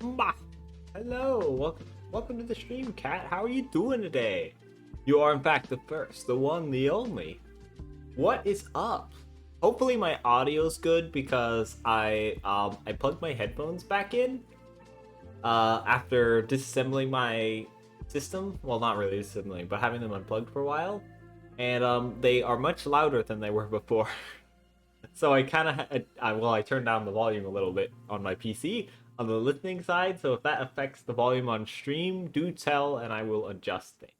Bah. Hello, welcome to the stream, Cat. How are you doing today? You are in fact the first, the one, the only. What is up? Hopefully my audio's good because I plugged my headphones back in after disassembling my system. Well, not really disassembling, but having them unplugged for a while, and they are much louder than they were before. So I kind of I turned down the volume a little bit on my PC on the listening side. So if that affects the volume on stream, do tell and I will adjust things.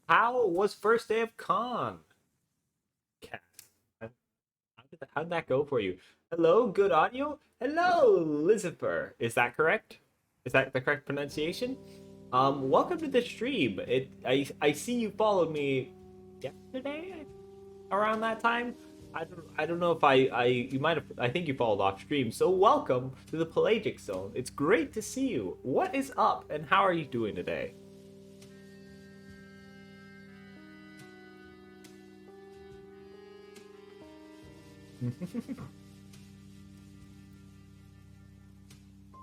How was first day of con? Cat. How'd that go for you? Hello, good audio. Hello, Lucifer. Is that correct? Is that the correct pronunciation? Welcome to the stream. I see you followed me yesterday around that time. I don't know if you might have, I think you followed off stream. So welcome to the Pelagic Zone. It's great to see you. What is up and how are you doing today?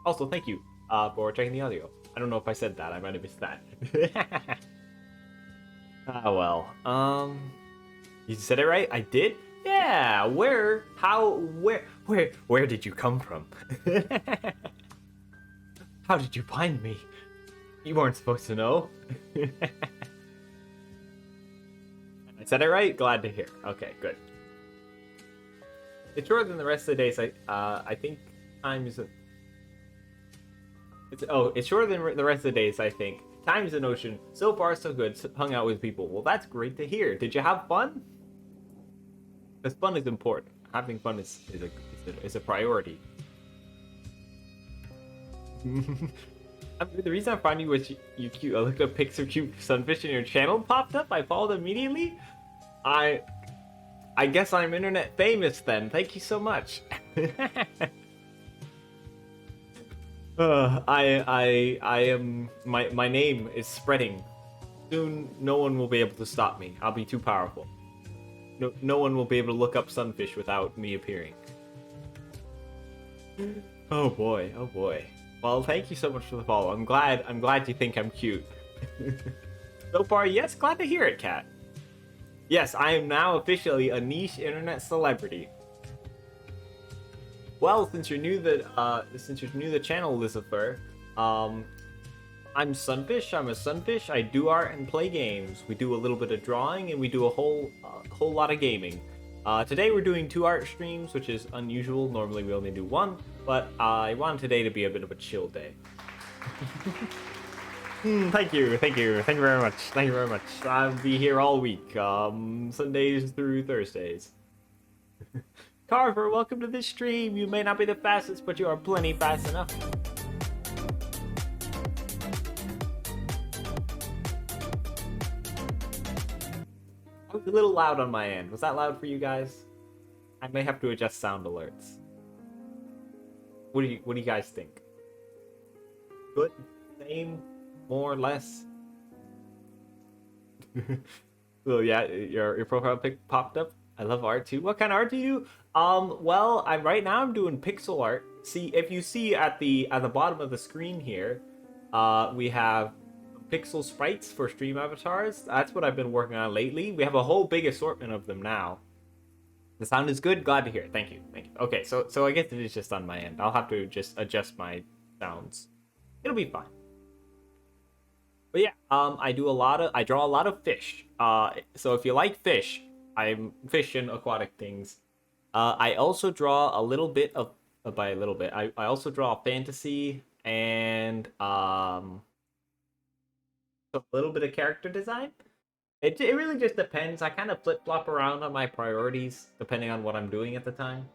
Also, thank you for checking the audio. I don't know if I said that. I might have missed that. Ah, well. You said it right? I did? Yeah, where did you come from? How did you find me? You weren't supposed to know. I said it right? Glad to hear. Okay, good. It's shorter than the rest of the days. I think time is it's shorter than the rest of the days, I think. Time is an ocean. So far, so good. Hung out with people. Well, that's great to hear. Did you have fun? Because fun is important. Having fun is a priority. The reason I found you was you cute. I looked up pics of cute sunfish and your channel popped up. I followed immediately. I guess I'm internet famous then. Thank you so much. I am my name is spreading. Soon, no one will be able to stop me. I'll be too powerful. No one will be able to look up sunfish without me appearing. Oh boy, oh boy. Well, thank you so much for the follow. I'm glad you think I'm cute. So far, yes, glad to hear it, Cat. Yes, I am now officially a niche internet celebrity. Well, since you're new to the channel, Lucifer, I'm Sunfish. I'm a Sunfish. I do art and play games. We do a little bit of drawing, and we do a whole lot of gaming. Today we're doing 2 art streams, which is unusual. Normally we only do 1, but I want today to be a bit of a chill day. Thank you very much. I'll be here all week, Sundays through Thursdays. Carver, welcome to this stream. You may not be the fastest, but you are plenty fast enough. I was a little loud on my end. Was that loud for you guys? I may have to adjust sound alerts. What do you guys think? Good? Same? More? Less? So yeah, your profile pic popped up. I love art too. What kind of art do you do? Well, right now I'm doing pixel art. See, if you see at the bottom of the screen here, we have pixel sprites for stream avatars. That's what I've been working on lately. We have a whole big assortment of them now. The sound is good. Glad to hear it. Thank you. Okay, so I guess it is just on my end. I'll have to just adjust my sounds. It'll be fine. But yeah, I draw a lot of fish. So if you like fish, I'm fish and aquatic things. I also draw a little bit of, by a little bit, I also draw fantasy and a little bit of character design. It really just depends. I kind of flip-flop around on my priorities depending on what I'm doing at the time.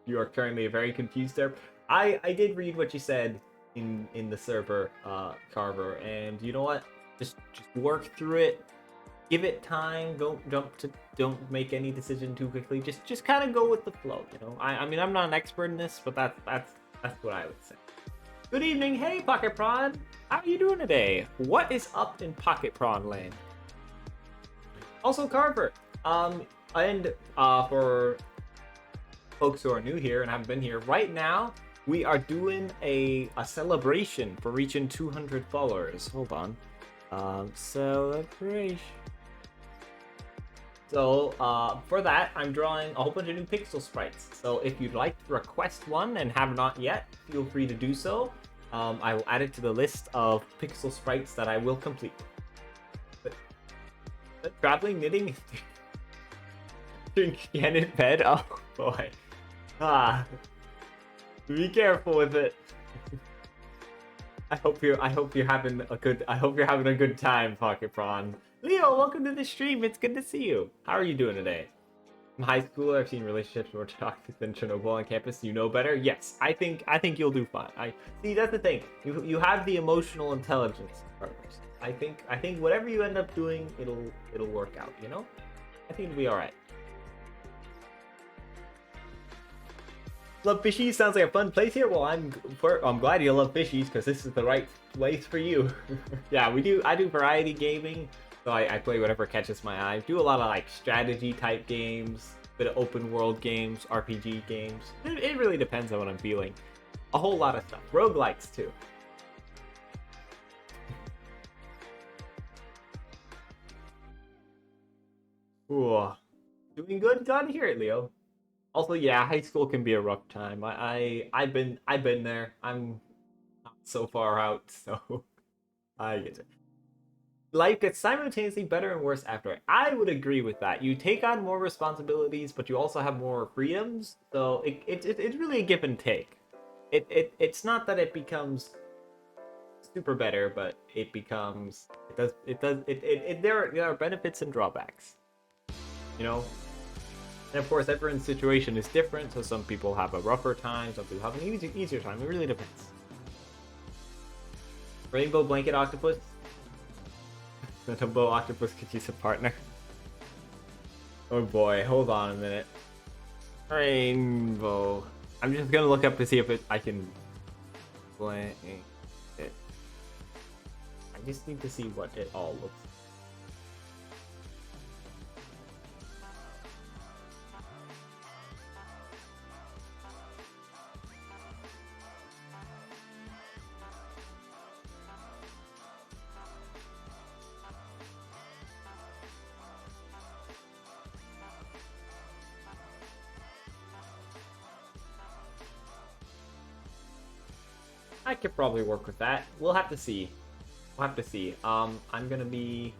You are currently very confused there. I did read what you said in the server, Carver, and you know what? Just work through it. Give it time. Don't make any decision too quickly. Just kind of go with the flow, you know. I mean, I'm not an expert in this, but that's what I would say. Good evening. Hey, Pocket Prawn. How are you doing today? What is up in Pocket Prawn land? Also, Carver. And for folks who are new here and haven't been here, right now we are doing a celebration for reaching 200 followers. Hold on. Celebration. So, for that, I'm drawing a whole bunch of new pixel sprites. So if you'd like to request one and have not yet, feel free to do so. I will add it to the list of pixel sprites that I will complete. But traveling, knitting, drink in bed. Oh boy. Be careful with it. I hope you're having a good time, Pocket Prawn. Leo, welcome to the stream. It's good to see you. How are you doing today? In high school, I've seen relationships more toxic than Chernobyl on campus. You know better. Yes, I think you'll do fine. I see. That's the thing. You have the emotional intelligence, partners. I think whatever you end up doing, it'll work out. You know, I think it'll be all right. Love fishies sounds like a fun place here. Well, I'm glad you love fishies because this is the right place for you. Yeah, I do variety gaming. So I play whatever catches my eye. Do a lot of like strategy type games, bit of open world games, RPG games. It really depends on what I'm feeling. A whole lot of stuff. Roguelikes too. Ooh. Doing good? Glad to hear it, Leo. Also, yeah, high school can be a rough time. I've been there. I'm not so far out, so I get it. Life gets simultaneously better and worse after it. I would agree with that. You take on more responsibilities, but you also have more freedoms. So it's really a give and take. It's not that it becomes super better, but it becomes there are benefits and drawbacks. You know? And of course, everyone's situation is different, so some people have a rougher time, some people have an easier time. It really depends. Rainbow blanket octopus. The Tumbo octopus could use a partner. Oh boy, hold on a minute. Rainbow. I'm just gonna look up to see if I can blank it. I just need to see what it all looks like. I could probably work with that. We'll have to see. We'll have to see. I'm gonna be.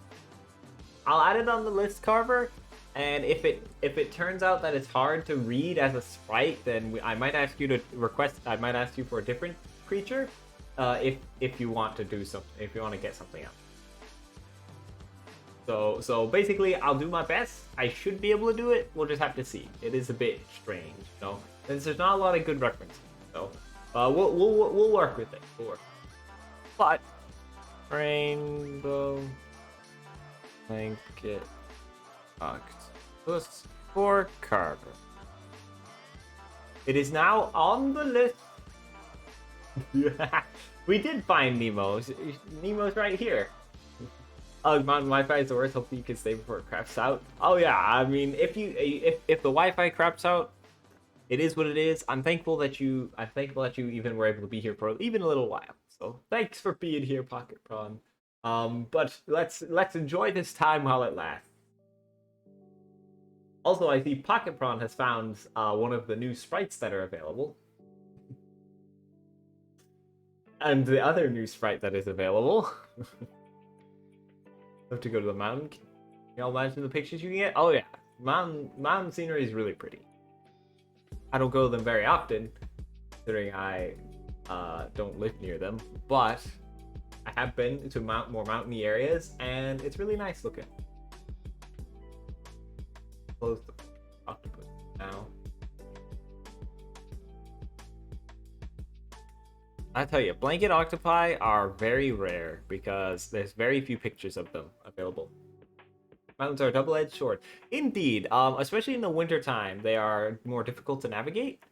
I'll add it on the list, Carver. And if it turns out that it's hard to read as a sprite, then I might ask you to request. I might ask you for a different creature, if you want to do something. If you want to get something out. So basically, I'll do my best. I should be able to do it. We'll just have to see. It is a bit strange, you know. Since there's not a lot of good references, so. We'll work with it. We'll work. But rainbow blanket octopus for Carver. It is now on the list. We did find Nemo's. Nemo's right here. Mountain Wi-Fi is the worst. Hopefully you can stay before it craps out. Oh yeah, I mean if the Wi-Fi craps out, it is what it is. I'm thankful that you even were able to be here for even a little while. So thanks for being here, Pocket Prawn. But let's enjoy this time while it lasts. Also, I see Pocket Prawn has found one of the new sprites that are available. And the other new sprite that is available. Have to go to the mountain. Can y'all imagine the pictures you can get? Oh yeah, mountain scenery is really pretty. I don't go to them very often, considering I don't live near them, but I have been to more mountainy areas, and it's really nice looking. Close the octopus now. I tell you, blanket octopi are very rare because there's very few pictures of them available. Mountains are a double-edged sword. Indeed, especially in the wintertime, they are more difficult to navigate.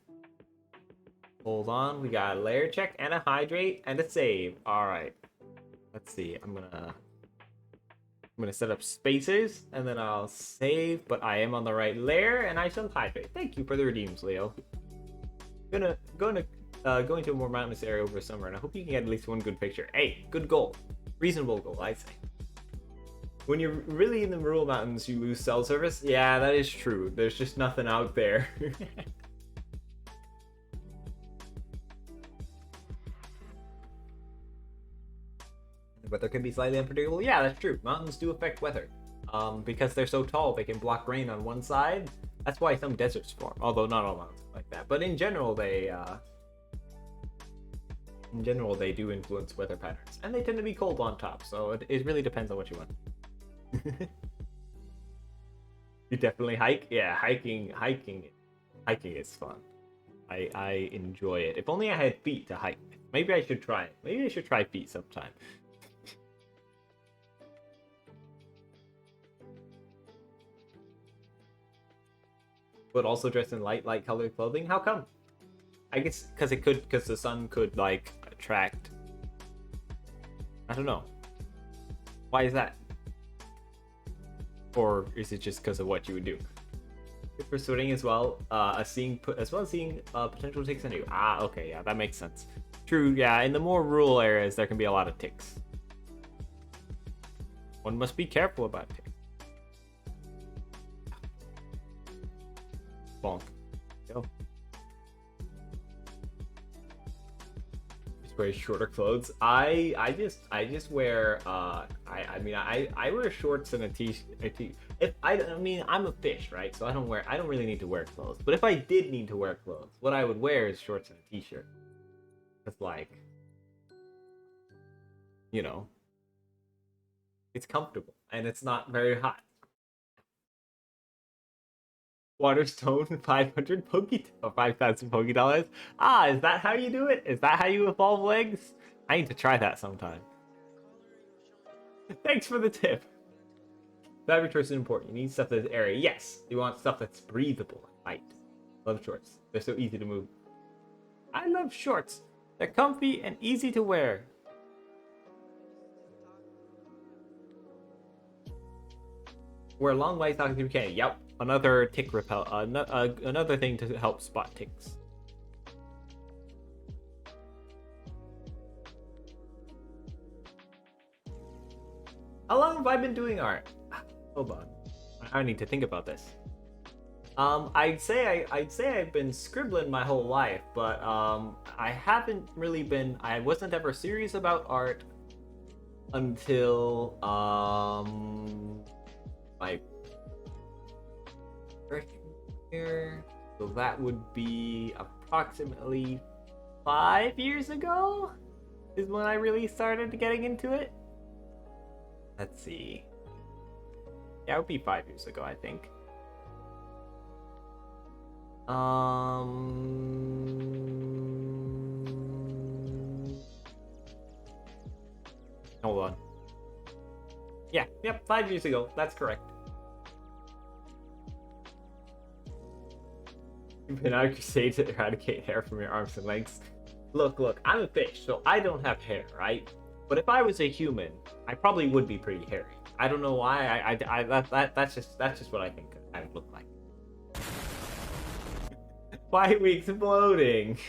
Hold on, we got a layer check and a hydrate and a save. Alright. Let's see, I'm gonna set up spacers and then I'll save, but I am on the right layer and I shall hydrate. Thank you for the redeems, Leo. going to a more mountainous area over summer, and I hope you can get at least one good picture. Hey, good goal. Reasonable goal, I'd say. When you're really in the rural mountains, you lose cell service. Yeah, that is true. There's just nothing out there. The weather can be slightly unpredictable. Yeah, that's true. Mountains do affect weather. Because they're so tall, they can block rain on one side. That's why some deserts form. Although not all mountains like that. But in general, they do influence weather patterns, and they tend to be cold on top. So it really depends on what you want. You definitely hike. Yeah, hiking is fun. I enjoy it. If only I had feet to hike. Maybe I should try it. Maybe I should try feet sometime. But also dressed in light colored clothing. How come? I guess because the sun could like attract. I don't know. Why is that? Or is it just because of what you would do? Good for sweating as well, as seeing potential ticks in you. Ah, okay, yeah, that makes sense. True, yeah. In the more rural areas, there can be a lot of ticks. One must be careful about ticks. Bonk. Go. Just wear shorter clothes. I just wear I wear shorts and a t-shirt. I'm a fish, right? So I don't really need to wear clothes. But if I did need to wear clothes, what I would wear is shorts and a t-shirt. It's like, you know, it's comfortable and it's not very hot. Waterstone 500 or 5,000 Poké Dollars. Ah, is that how you do it? Is that how you evolve legs? I need to try that sometime. Thanks for the tip. Fabric choice is important. You need stuff that's airy. Yes, you want stuff that's breathable and light. Love shorts. They're so easy to move. I love shorts. They're comfy and easy to wear. Wear long white stockings if you can. Yep. Another tick repel. Another thing to help spot ticks. How long have I been doing art? Hold on. I need to think about this. I'd say I've been scribbling my whole life, but I haven't really been. I wasn't ever serious about art until my freshman year. So that would be approximately 5 years ago. Is when I really started getting into it. Let's see. Yeah, it would be 5 years ago, I think. Hold on. Yeah, yep, 5 years ago. That's correct. You've been on a crusade to eradicate hair from your arms and legs. Look, I'm a fish, so I don't have hair, right? But if I was a human, I probably would be pretty hairy. I don't know why. That's just what I think I would look like. Why are we exploding?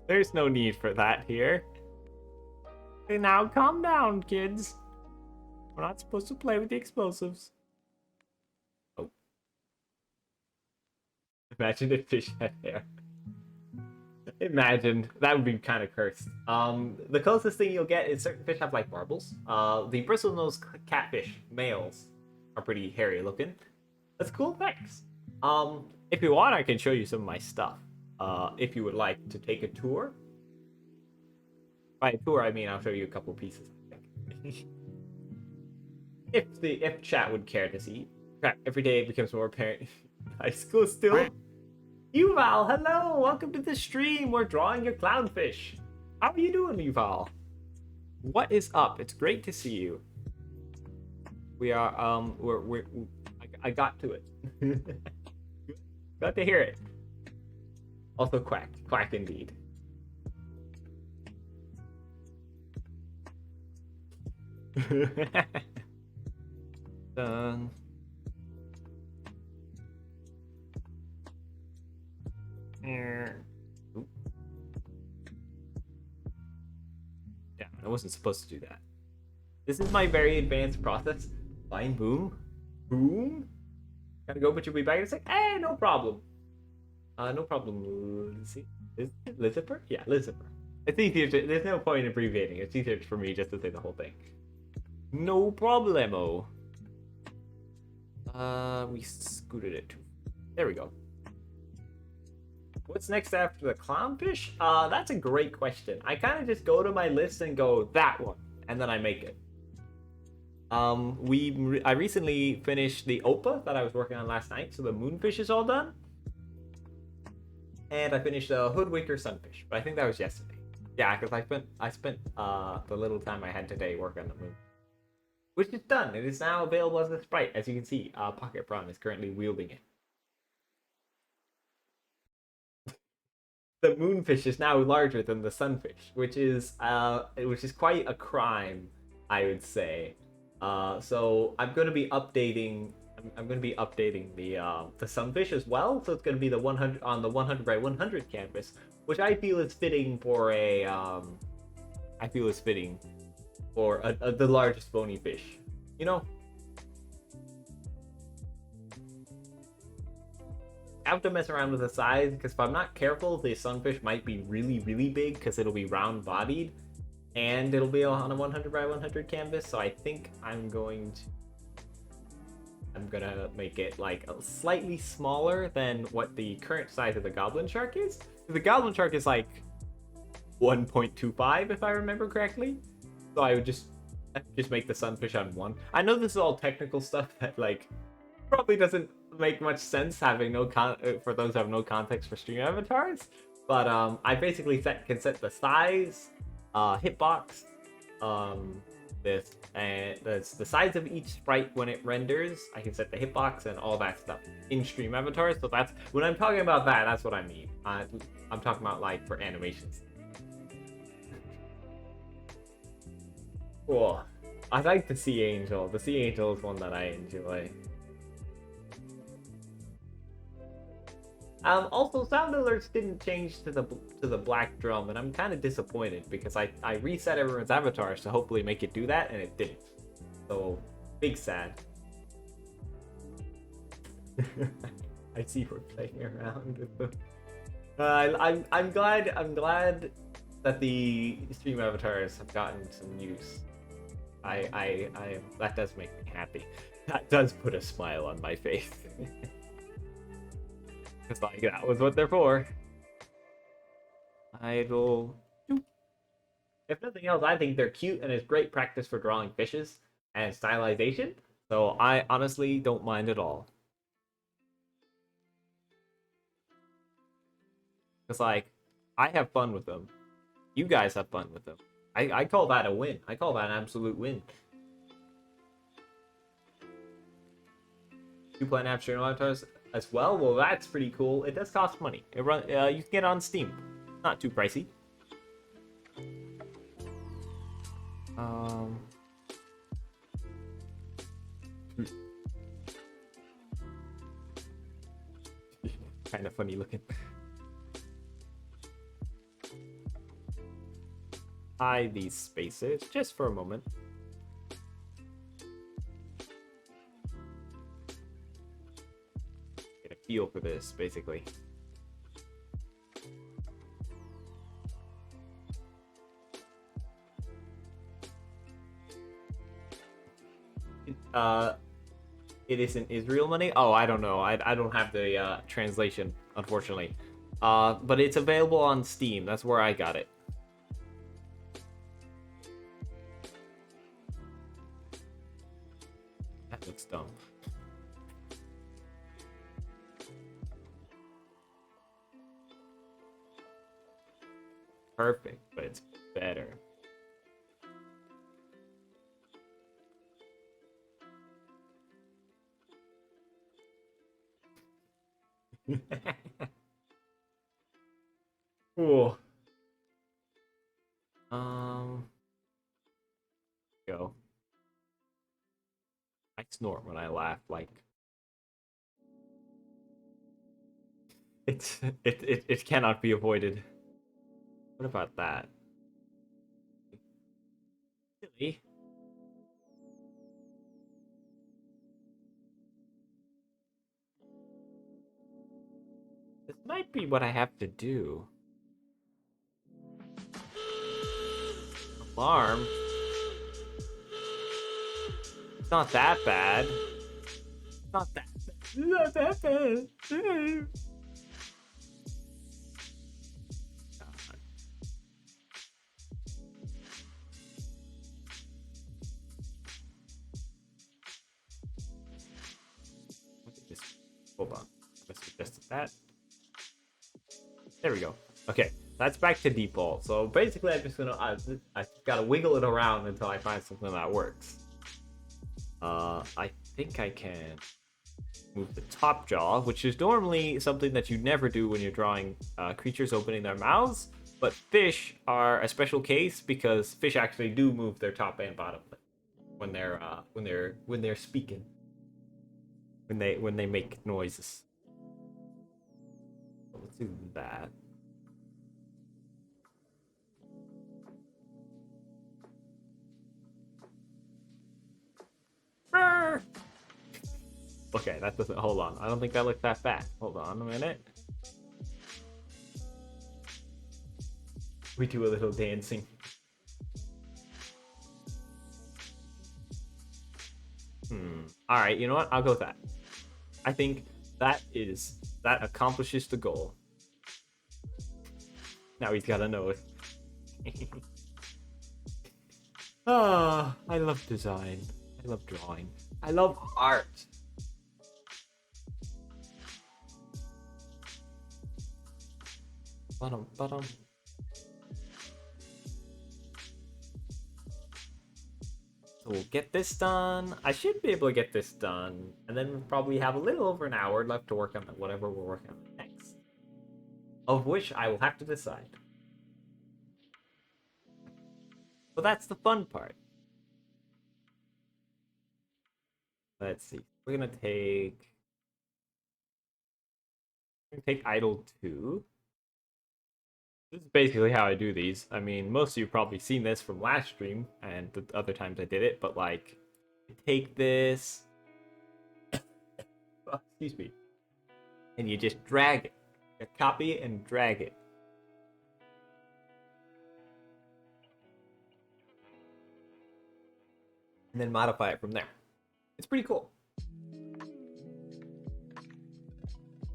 There's no need for that here. Okay, now calm down, kids. We're not supposed to play with the explosives. Oh. Imagine if fish had hair. Imagine. That would be kind of cursed. The closest thing you'll get is certain fish have like marbles. The bristlenose catfish males are pretty hairy looking. That's cool. Thanks. If you want, I can show you some of my stuff. If you would like to take a tour. By a tour, I mean I'll show you a couple pieces, I think. if chat would care to see. Crap, every day it becomes more apparent. High school still. Yuval, hello! Welcome to the stream. We're drawing your clownfish. How are you doing, Yuval? What is up? It's great to see you. We are I got to it. Got to hear it. Also quack indeed. Done. wasn't supposed to do that. This is my very advanced process. Fine, boom. Boom. Gotta go, but you'll be back in a sec. Hey, no problem. No problem. Let's see. Is it Liziper? Yeah, Liziper. It's easier to, there's no point in abbreviating. It's easier for me just to say the whole thing. No problemo. We scooted it. There we go. What's next after the clownfish? That's a great question. I kind of just go to my list and go, that one, and then I make it. I recently finished the Opa that I was working on last night, so the moonfish is all done. And I finished the Hoodwinker sunfish, but I think that was yesterday. Yeah, because I spent the little time I had today working on the moon. Which is done. It is now available as a sprite. As you can see, Pocket Prawn is currently wielding it. The moonfish is now larger than the sunfish, which is quite a crime, I would say. So I'm going to be updating. I'm going to be updating the sunfish as well. So it's going to be the 100 on the 100 by 100 canvas, which I feel is fitting for a. I feel is fitting for the largest bony fish. You know. I have to mess around with the size because if I'm not careful, the sunfish might be really, really big because it'll be round-bodied and it'll be on a 100 by 100 canvas. So I think I'm gonna make it like slightly smaller than what the current size of the goblin shark is. The goblin shark is like 1.25 if I remember correctly. So I would just make the sunfish on 1. I know this is all technical stuff that like probably doesn't make much sense having for those who have no context for stream avatars, but I basically can set the size, hitbox, the size of each sprite when it renders. I can set the hitbox and all that stuff in stream avatars. So that's when I'm talking about that. That's what I mean. I'm talking about like for animations. Cool. I like the Sea Angel. The Sea Angel is one that I enjoy. Also, sound alerts didn't change to the black drum, and I'm kind of disappointed because I reset everyone's avatars to hopefully make it do that, and it didn't. So, big sad. I see we're playing around with them. I'm glad that the stream avatars have gotten some use. That does make me happy. That does put a smile on my face. Because like that was what they're for. Idle. If nothing else, I think they're cute and it's great practice for drawing fishes and stylization. So I honestly don't mind at all. Because like, I have fun with them. You guys have fun with them. I call that a win. I call that an absolute win. You play Napster and avatars as well? Well, that's pretty cool. It does cost money. You can get it on Steam. Not too pricey. Kind of funny looking. Hide these spaces just for a moment. Get a feel for this, basically. It isn't Israel money? Oh, I don't know. I don't have the translation, unfortunately. But it's available on Steam. That's where I got it. That looks dumb. Perfect, but it's better. Cool. Go. I snort when I laugh, like it cannot be avoided. What about that? Really? This might be what I have to do. Alarm? It's not that bad. It's not that bad. It's not that bad. Hold on. Let's adjust that. There we go. Okay, that's back to default. So basically, I'm just gonna I gotta wiggle it around until I find something that works. I think I can move the top jaw, which is normally something that you never do when you're drawing creatures opening their mouths. But fish are a special case because fish actually do move their top and bottom lip when they're speaking, when they make noises. So let's do that. Okay, that doesn't. Hold on. I don't think that looks that bad. Hold on a minute. We do a little dancing. Alright, you know what? I'll go with that. I think that accomplishes the goal. Now he's gotta know it. Ah, I love design. I love drawing. I love art. Bottom. So we'll get this done. I should be able to get this done. And then we'll probably have a little over an hour left to work on whatever we're working on next. Of which I will have to decide. But that's the fun part. Let's see. We're gonna take idle 2. This is basically how I do these. I mean, most of you probably seen this from last stream and the other times I did it, but like, take this, oh, excuse me, and you just drag it. You copy it and drag it. And then modify it from there. It's pretty cool.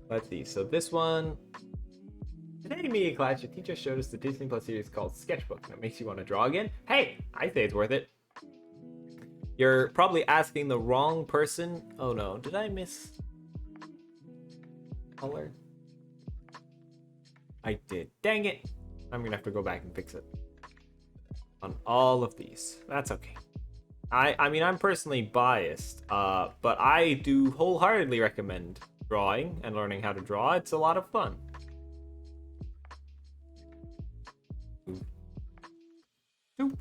Let's see. So this one. Today in media class, your teacher showed us the Disney Plus series called Sketchbook, and it makes you want to draw again. Hey, I say it's worth it. You're probably asking the wrong person. Oh no, did I miss color? I did. Dang it. I'm gonna have to go back and fix it. On all of these. That's okay. I mean, I'm personally biased, but I do wholeheartedly recommend drawing and learning how to draw. It's a lot of fun. Boop.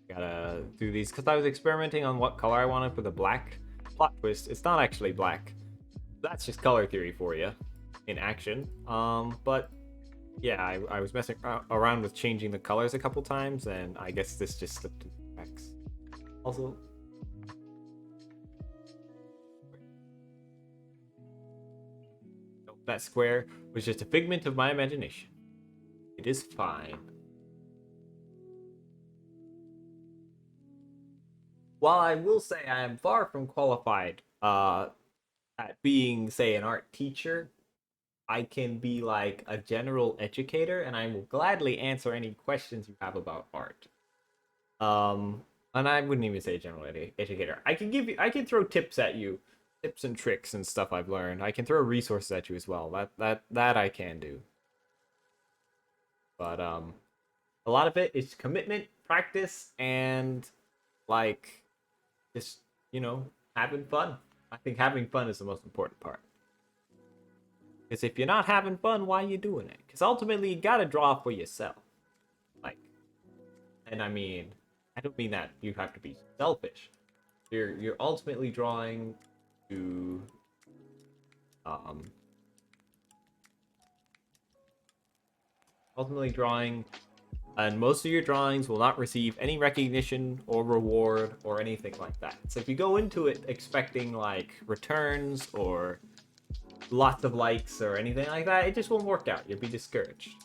Gotta do these because I was experimenting on what color I wanted for the black. Plot twist, it's not actually black. That's just color theory for you in action. But yeah, I was messing around with changing the colors a couple times, and I guess this just slipped into X. Also, that square was just a figment of my imagination. It is fine. While I will say I am far from qualified at being, say, an art teacher, I can be like a general educator, and I will gladly answer any questions you have about art. And I wouldn't even say general educator. I can throw tips at you, tips and tricks and stuff I've learned. I can throw resources at you as well. That I can do. But a lot of it is commitment, practice, and like just having fun. I think having fun is the most important part. Because if you're not having fun, why are you doing it? Because ultimately, you gotta draw for yourself. Like, and I mean, I don't mean that you have to be selfish. You're ultimately drawing to ultimately drawing, and most of your drawings will not receive any recognition or reward or anything like that. So if you go into it expecting like returns or lots of likes or anything like that, it just won't work out. You'll be discouraged.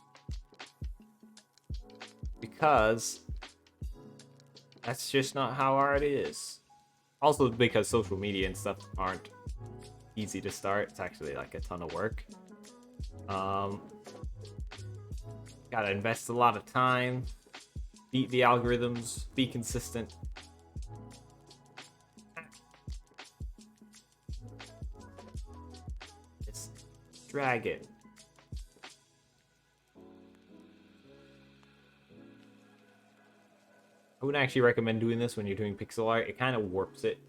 Because that's just not how art is. Also because social media and stuff aren't easy to start. It's actually like a ton of work. Gotta invest a lot of time, beat the algorithms, be consistent. This dragon. I wouldn't actually recommend doing this when you're doing pixel art. It kind of warps it.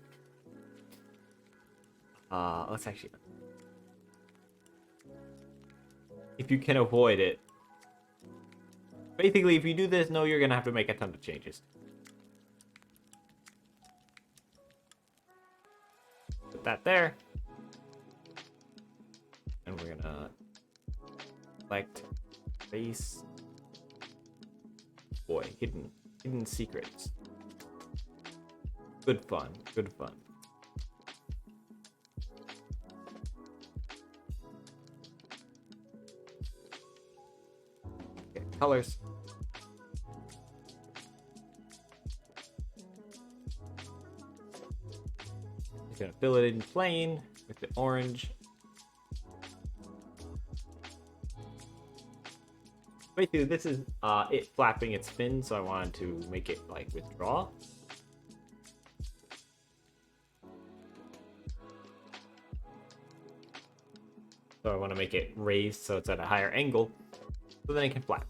Let's actually... If you can avoid it. Basically, if you do this, know you're going to have to make a ton of changes. Put that there. And we're going to select face. Boy, hidden secrets. Good fun. Good fun. Okay, colors. Just gonna fill it in plain with the orange. Basically, this is it flapping its fin, so I wanted to make it like withdraw. So I want to make it raised so it's at a higher angle, so then it can flap.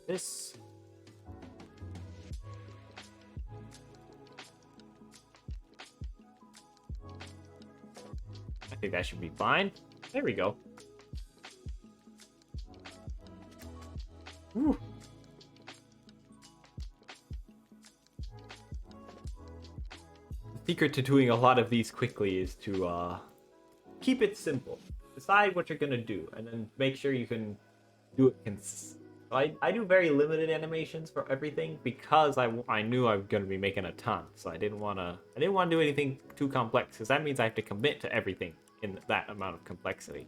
This. I think that should be fine. There we go. Woo. The secret to doing a lot of these quickly is to keep it simple. Decide what you're gonna do, and then make sure you can do it I do very limited animations for everything because I knew I was gonna be making a ton, so I didn't want to do anything too complex because that means I have to commit to everything in that amount of complexity,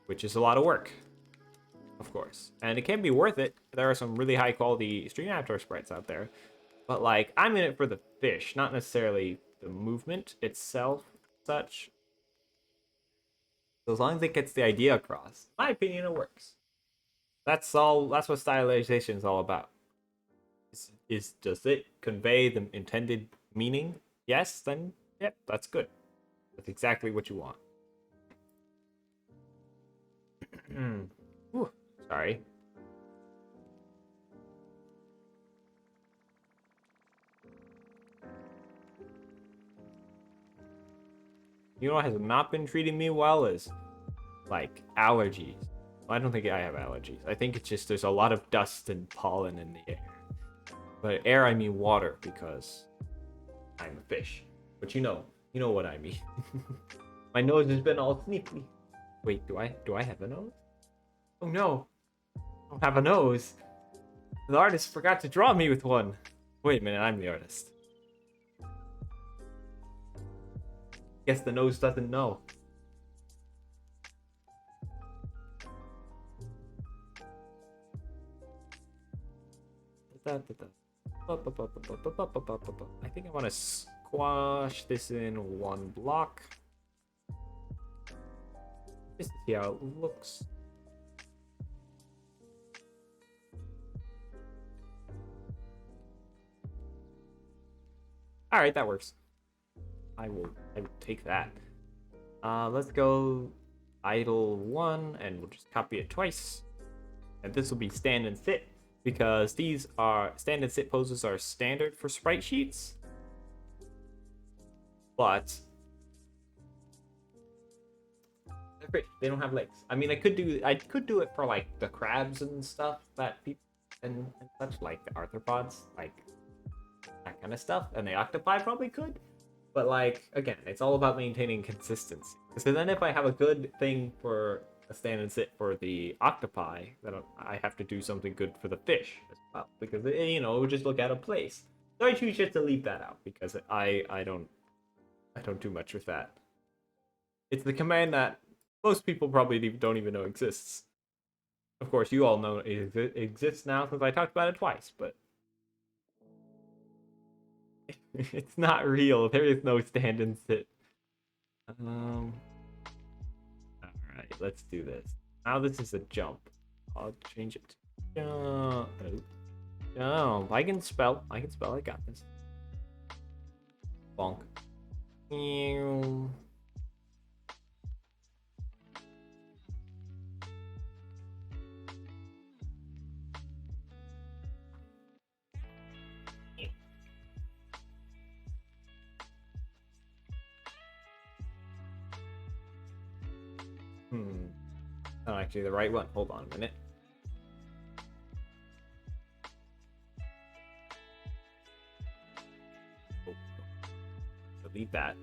which is a lot of work, of course, and it can be worth it. There are some really high quality stream avatar sprites out there, but like I'm in it for the fish, not necessarily the movement itself, such. So as long as it gets the idea across, in my opinion, it works. That's all. That's what stylization is all about. Does it convey the intended meaning? Yes, then yep, that's good. That's exactly what you want. Ooh, sorry. You know what has not been treating me well is like allergies. I don't think I have allergies. I think it's just there's a lot of dust and pollen in the air. But air, I mean water, because I'm a fish. But you know what I mean. My nose has been all sniffly. Wait, do I have a nose? Oh no, I don't have a nose. The artist forgot to draw me with one. Wait a minute, I'm the artist. Guess the nose doesn't know. I think I want to squash this in one block. Just to see how it looks. Alright, that works. I will take that. Let's go idle 1 and we'll just copy it twice. And this will be stand and sit, because these are stand and sit poses are standard for sprite sheets. But they're great. They don't have legs. I mean, I could do it for like the crabs and stuff that people and such, like the arthropods, like that kind of stuff, and the octopi probably could. But like again, it's all about maintaining consistency. So then, if I have a good thing for a stand and sit for the octopi, then I have to do something good for the fish as well, because it would just look out of place. So I choose just to leave that out because I don't do much with that. It's the command that most people probably don't even know exists. Of course, you all know it exists now since I talked about it twice, but it's not real. There is no stand and sit. All right, let's do this. Now this is a jump. I'll change it to jump. Oh, I can spell. I got this. Bonk. Oh, actually, the right one. Hold on a minute. Oh, delete that.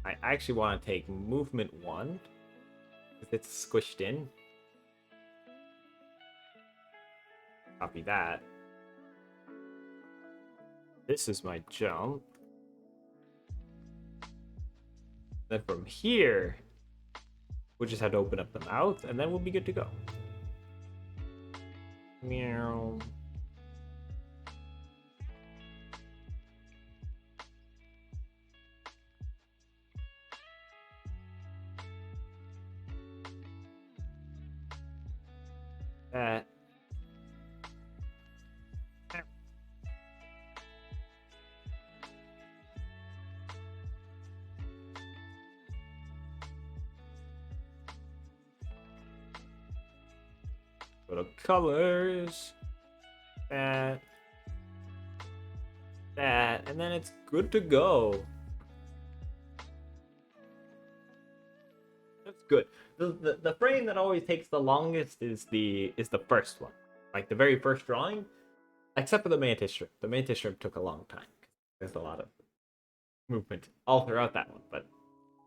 I actually want to take movement 1 because it's squished in. Copy that. This is my jump. Then from here, we'll just have to open up the mouth, and then we'll be good to go. Meow. That. Go to colors. That. And then it's good to go. That's good. The frame that always takes the longest is the first one, like the very first drawing, except for the mantis shrimp. The mantis shrimp took a long time. There's a lot of movement all throughout that one, but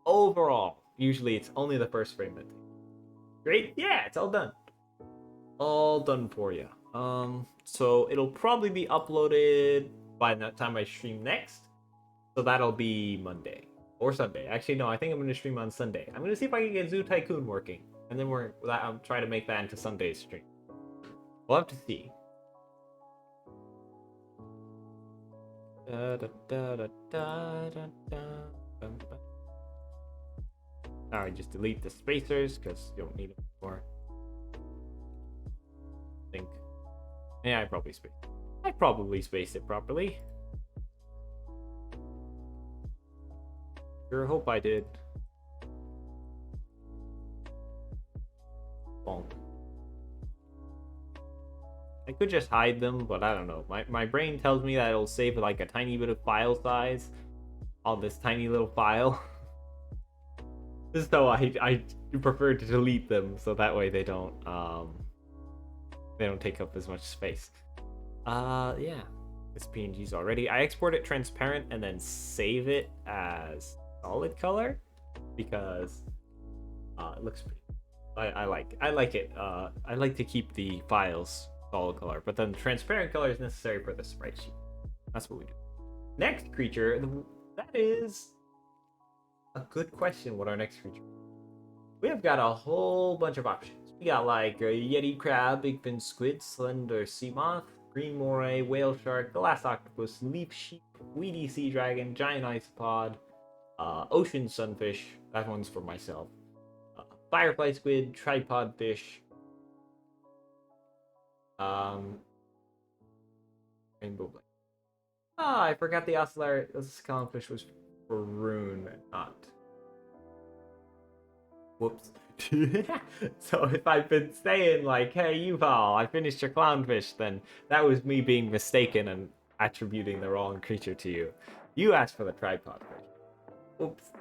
overall, usually it's only the first frame that takes. Great, yeah, it's all done. All done for you. So it'll probably be uploaded by the time I stream next. So that'll be Monday or Sunday. Actually, no, I think I'm gonna stream on Sunday. I'm gonna see if I can get Zoo Tycoon working, and then I'll try to make that into Sunday's stream. We'll have to see. Alright, just delete the spacers because you don't need them anymore. I think. Yeah, I probably spaced it properly. Sure hope I did. Bonk. I could just hide them, but I don't know. My brain tells me that it'll save like a tiny bit of file size on this tiny little file. Just so I prefer to delete them so that way they don't take up as much space. Yeah. This PNG's already. I export it transparent and then save it as solid color because it looks pretty. I like it. I like to keep the files solid color, but then transparent color is necessary for the sprite sheet. That's what we do. Next creature, that is a good question. What our next creature? We have got a whole bunch of options. We got like a yeti crab, big fin squid, slender sea moth, green moray, whale shark, glass octopus, leaf sheep, weedy sea dragon, giant isopod, ocean sunfish. That one's for myself. Firefly squid, tripod fish, rainbow blade. Ah, I forgot the oscillary. This clownfish was for Rune, not. Whoops. So if I've been saying like, "Hey, Yuval, I finished your clownfish," then that was me being mistaken and attributing the wrong creature to you. You asked for the tripod fish. Oops.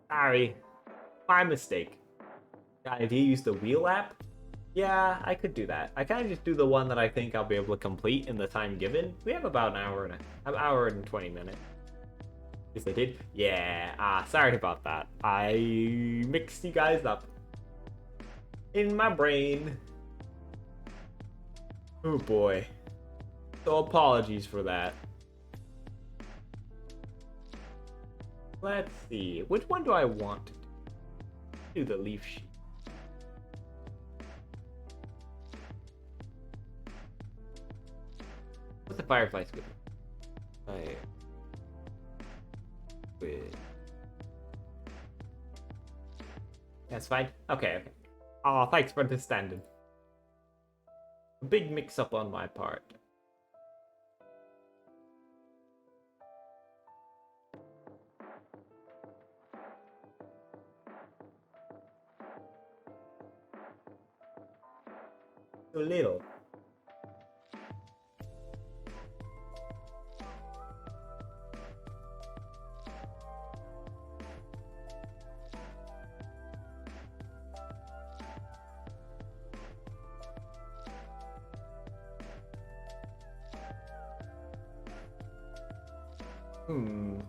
Sorry. My mistake. Guy, have you used the wheel app Yeah, I could do that. I kind of just do the one that I think I'll be able to complete in the time given. We have about an hour and 20 minutes. Yes, I did. Yeah. Sorry about that. I mixed you guys up in my brain. Oh boy. So apologies for that. Let's see. Which one do I want to do? The leaf sheet. What's the firefly squid? Squid. That's fine. Okay. Oh, thanks for understanding. A big mix-up on my part. So little. Hmm.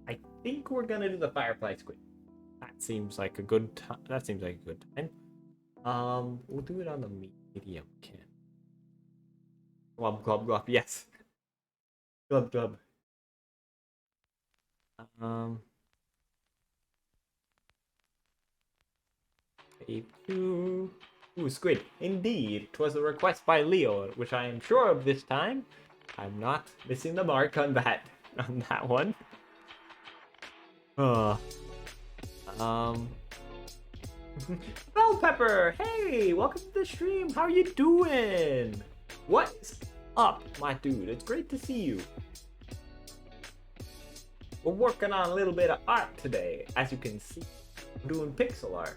I think we're gonna do the firefly squid. That seems like a good time. That seems like a good time. We'll do it on the medium can. Glub glub glub. Yes. Glub glub. Um. Wave 2. Ooh, squid. Indeed, 'twas a request by Leo, which I am sure of this time. I'm not missing the mark on that one. Uh, um, Bell Pepper, hey, welcome to the stream. How are you doing? What's up, my dude? It's great to see you. We're working on a little bit of art today, as you can see. We're doing pixel art.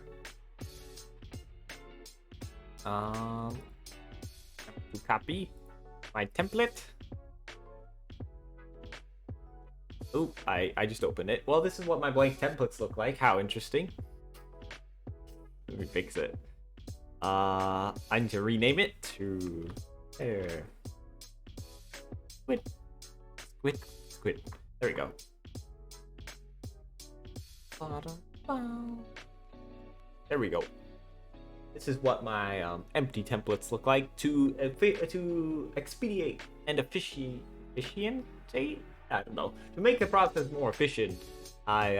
To copy my template. Oh, I just opened it. Well, this is what my blank templates look like. How interesting. Let me fix it. I need to rename it to there. Squid. Squid. Squid. There we go. There we go. This is what my empty templates look like to expedite and efficiency. I don't know, to make the process more efficient. I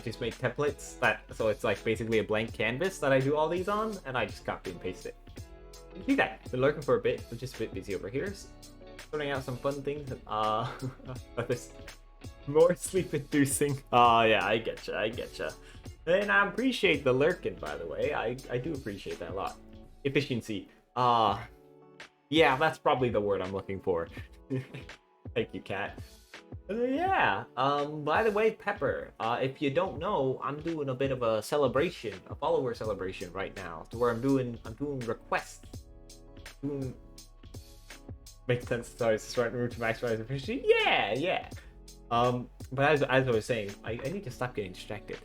just make templates so it's like basically a blank canvas that I do all these on, and I just copy and paste it. You see that? Been lurking for a bit, but just a bit busy over here. Sorting out some fun things. But there's more sleep inducing. Oh yeah, I getcha. And I appreciate the lurking, by the way. I do appreciate that a lot. Efficiency. Yeah, that's probably the word I'm looking for. Thank you, Kat. Yeah. By the way, Pepper, if you don't know, I'm doing a bit of a celebration, a follower celebration right now, to where I'm doing requests. Makes sense. Sorry, it's the right route to maximize efficiency. Yeah. But as I was saying, I need to stop getting distracted.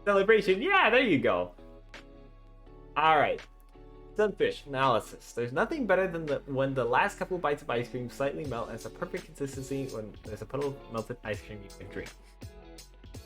Celebration. Yeah, there you go. All right. Sunfish analysis. There's nothing better than when the last couple bites of ice cream slightly melt, and it's a perfect consistency when there's a puddle of melted ice cream you can drink.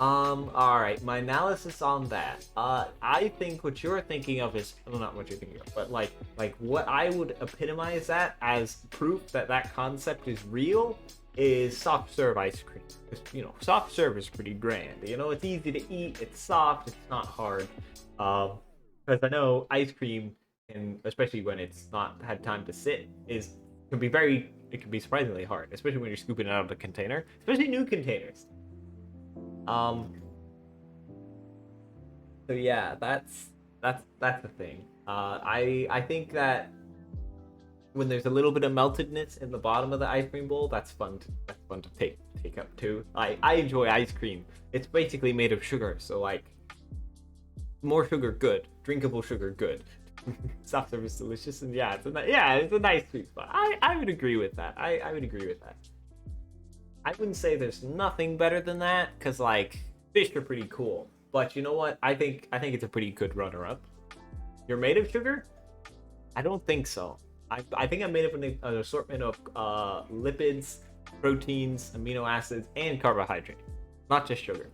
Alright, my analysis on that. I think what you're thinking of is, well, not what you're thinking of, but like what I would epitomize that as proof that concept is real is soft serve ice cream. Because, soft serve is pretty grand. It's easy to eat, it's soft, it's not hard. Because I know ice cream, and especially when it's not had time to sit, it can be surprisingly hard, especially when you're scooping it out of the container, especially new containers. So yeah, that's the thing. I think that when there's a little bit of meltedness in the bottom of the ice cream bowl, that's fun. That's fun to take up too. I enjoy ice cream. It's basically made of sugar, so like more sugar, good. Drinkable sugar, good. Soft serve is delicious, and yeah, it's a nice sweet spot. I would agree with that. I would agree with that. I wouldn't say there's nothing better than that, because like fish are pretty cool. But you know what? I think it's a pretty good runner-up. You're made of sugar? I don't think so. I think I'm made of an assortment of lipids, proteins, amino acids, and carbohydrates, not just sugar.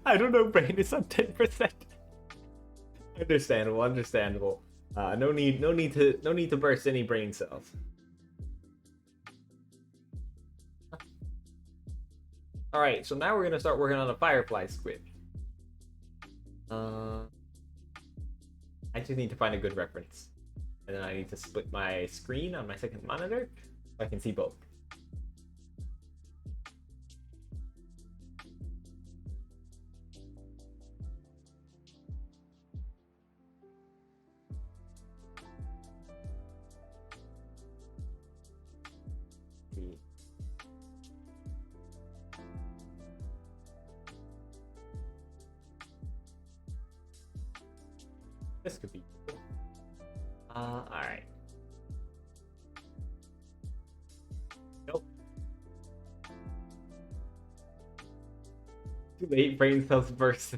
I don't know, brain is on 10%. Understandable. No need to burst any brain cells. All right, so now we're gonna start working on a firefly squid. I just need to find a good reference, and then I need to split my screen on my second monitor so I can see both. This could be cool. Alright. Nope. Too late, brain cells burst.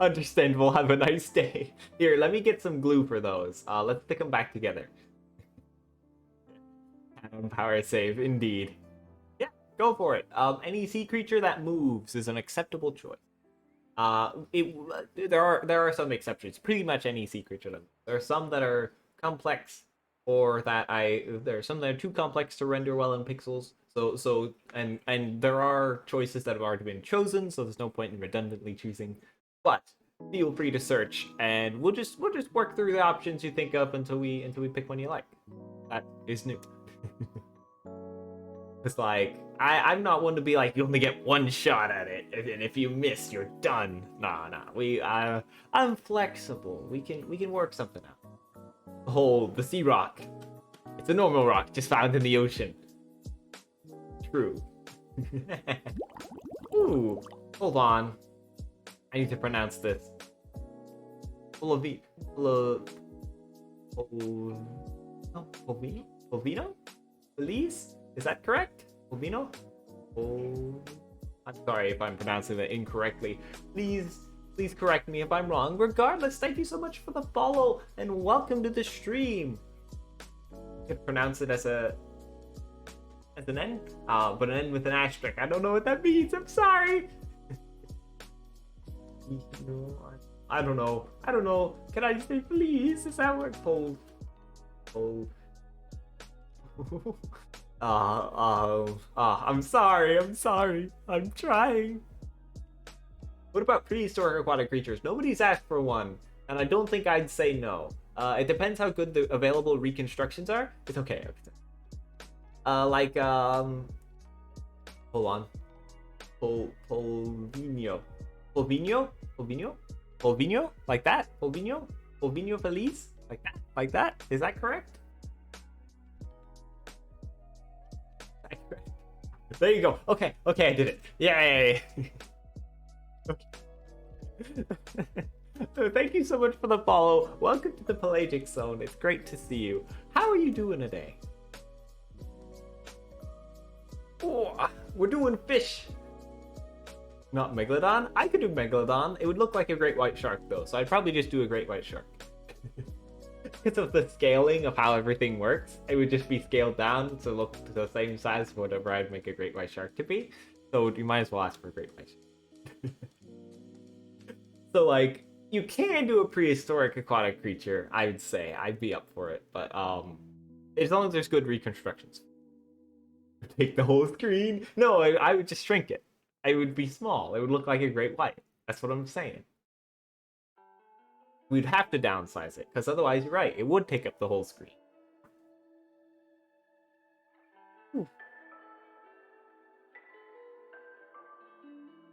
Understandable, have a nice day. Here, let me get some glue for those. Let's stick them back together. Power save, indeed. Yeah, go for it. Any sea creature that moves is an acceptable choice. There are some exceptions. Pretty much any sea creature. There are some that are complex, or there are some that are too complex to render well in pixels. And there are choices that have already been chosen, so there's no point in redundantly choosing. But feel free to search, and we'll just work through the options you think of until we pick one you like. That is new. It's like I'm not one to be like, you only get one shot at it, and if you miss, you're done. Nah. I'm flexible. We can work something out. The sea rock. It's a normal rock, just found in the ocean. True. Ooh, hold on. I need to pronounce this. Polvino? Elise? Is that correct? Polvino? Oh, I'm sorry if I'm pronouncing that incorrectly. Please correct me if I'm wrong. Regardless, thank you so much for the follow and welcome to the stream. You could pronounce it as an N, but an N with an asterisk. I don't know what that means. I'm sorry. I don't know. Can I just say please? Is that what I'm sorry. I'm trying. What about prehistoric aquatic creatures? Nobody's asked for one, and I don't think I'd say no. It depends how good the available reconstructions are. It's okay. Hold on. Polvino? Like that? Polvino Feliz? Like that? Is that correct? There you go. Okay, I did it. Yay! Thank you so much for the follow. Welcome to the Pelagic Zone. It's great to see you. How are you doing today? Oh, we're doing fish. Not Megalodon? I could do Megalodon. It would look like a great white shark though, so I'd probably just do a great white shark. Because of the scaling of how everything works, it would just be scaled down to look to the same size for whatever I'd make a great white shark to be. So you might as well ask for a great white shark. So like, you can do a prehistoric aquatic creature, I would say. I'd be up for it, but as long as there's good reconstructions. Take the whole screen? No, I would just shrink it. It would be small. It would look like a great white. That's what I'm saying. We'd have to downsize it, because otherwise, you're right, it would take up the whole screen.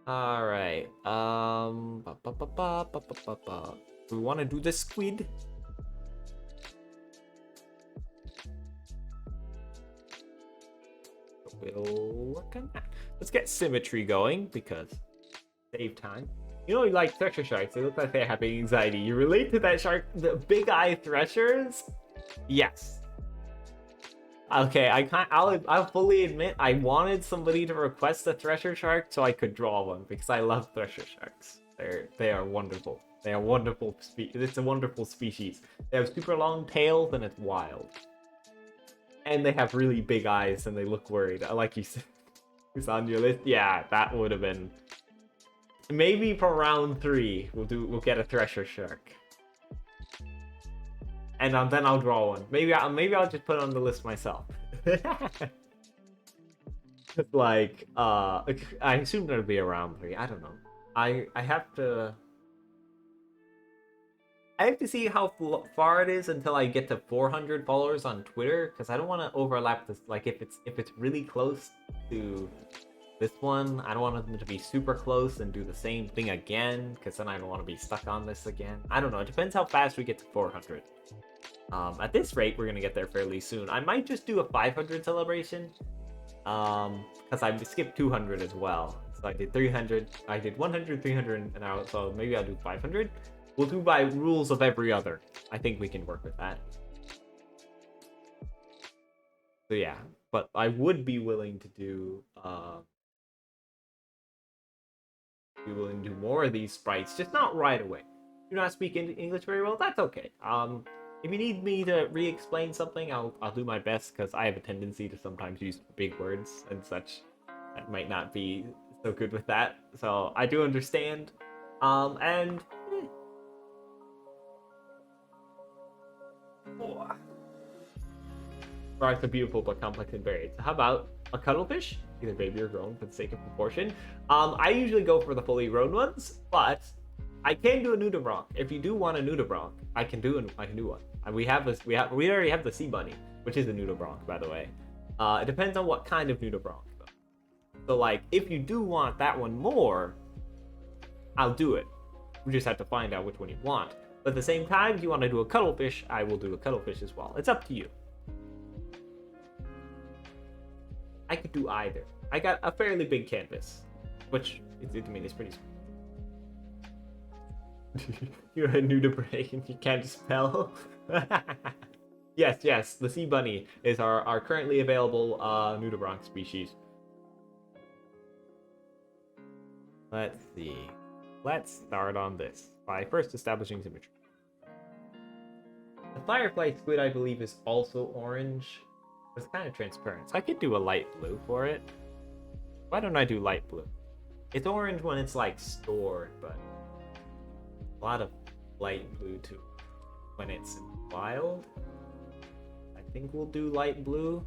All right. We want to do the squid. We'll work on that. Let's get symmetry going because save time. You know, you like thresher sharks. They look like they're having anxiety. You relate to that shark, the big eye threshers? Yes. Okay, I'll fully admit I wanted somebody to request a thresher shark so I could draw one because I love thresher sharks. They are wonderful. They are wonderful it's a wonderful species. They have super long tails and it's wild. And they have really big eyes and they look worried. Like you said, who's on your list? Yeah, that would have been. Maybe for round 3 we'll get a thresher shark. And then I'll draw one. Maybe I'll just put it on the list myself. Like, I assume it'll be around 3. I don't know. I have to see how far it is until I get to 400 followers on Twitter, because I don't want to overlap this. Like, if it's really close to this one, I don't want them to be super close and do the same thing again, because then I don't want to be stuck on this again. I don't know. It depends how fast we get to 400. At this rate, we're gonna get there fairly soon. I might just do a 500 celebration, because I skipped 200 as well. So I did 300, I did 100, 300, and now so maybe I'll do 500. We'll do by rules of every other. I think we can work with that. So yeah, but I would be willing to do more of these sprites, just not right away. Do not speak English very well. That's okay. If you need me to re-explain something, I'll do my best, because I have a tendency to sometimes use big words and such. That might not be so good with that. So I do understand. And sharks are beautiful but complex and varied. So how about a cuttlefish? Either baby or grown for the sake of proportion. I usually go for the fully grown ones, but I can do a nudibranch. If you do want a nudibranch, I can do one. We already have the sea bunny, which is a nudibranch, by the way. It depends on what kind of nudibranch, though. So, like, if you do want that one more, I'll do it. We just have to find out which one you want. But at the same time, if you want to do a cuttlefish, I will do a cuttlefish as well. It's up to you. I could do either. I got a fairly big canvas, which I mean, it's pretty small. You're a nudibranch and you can't spell. Yes, the sea bunny is our currently available nudibranch species. Let's see. Let's start on this by first establishing symmetry. The firefly squid, I believe, is also orange. It's kind of transparent, so I could do a light blue for it. Why don't I do light blue? It's orange when it's like stored, but a lot of light blue too when it's wild. I think we'll do light blue.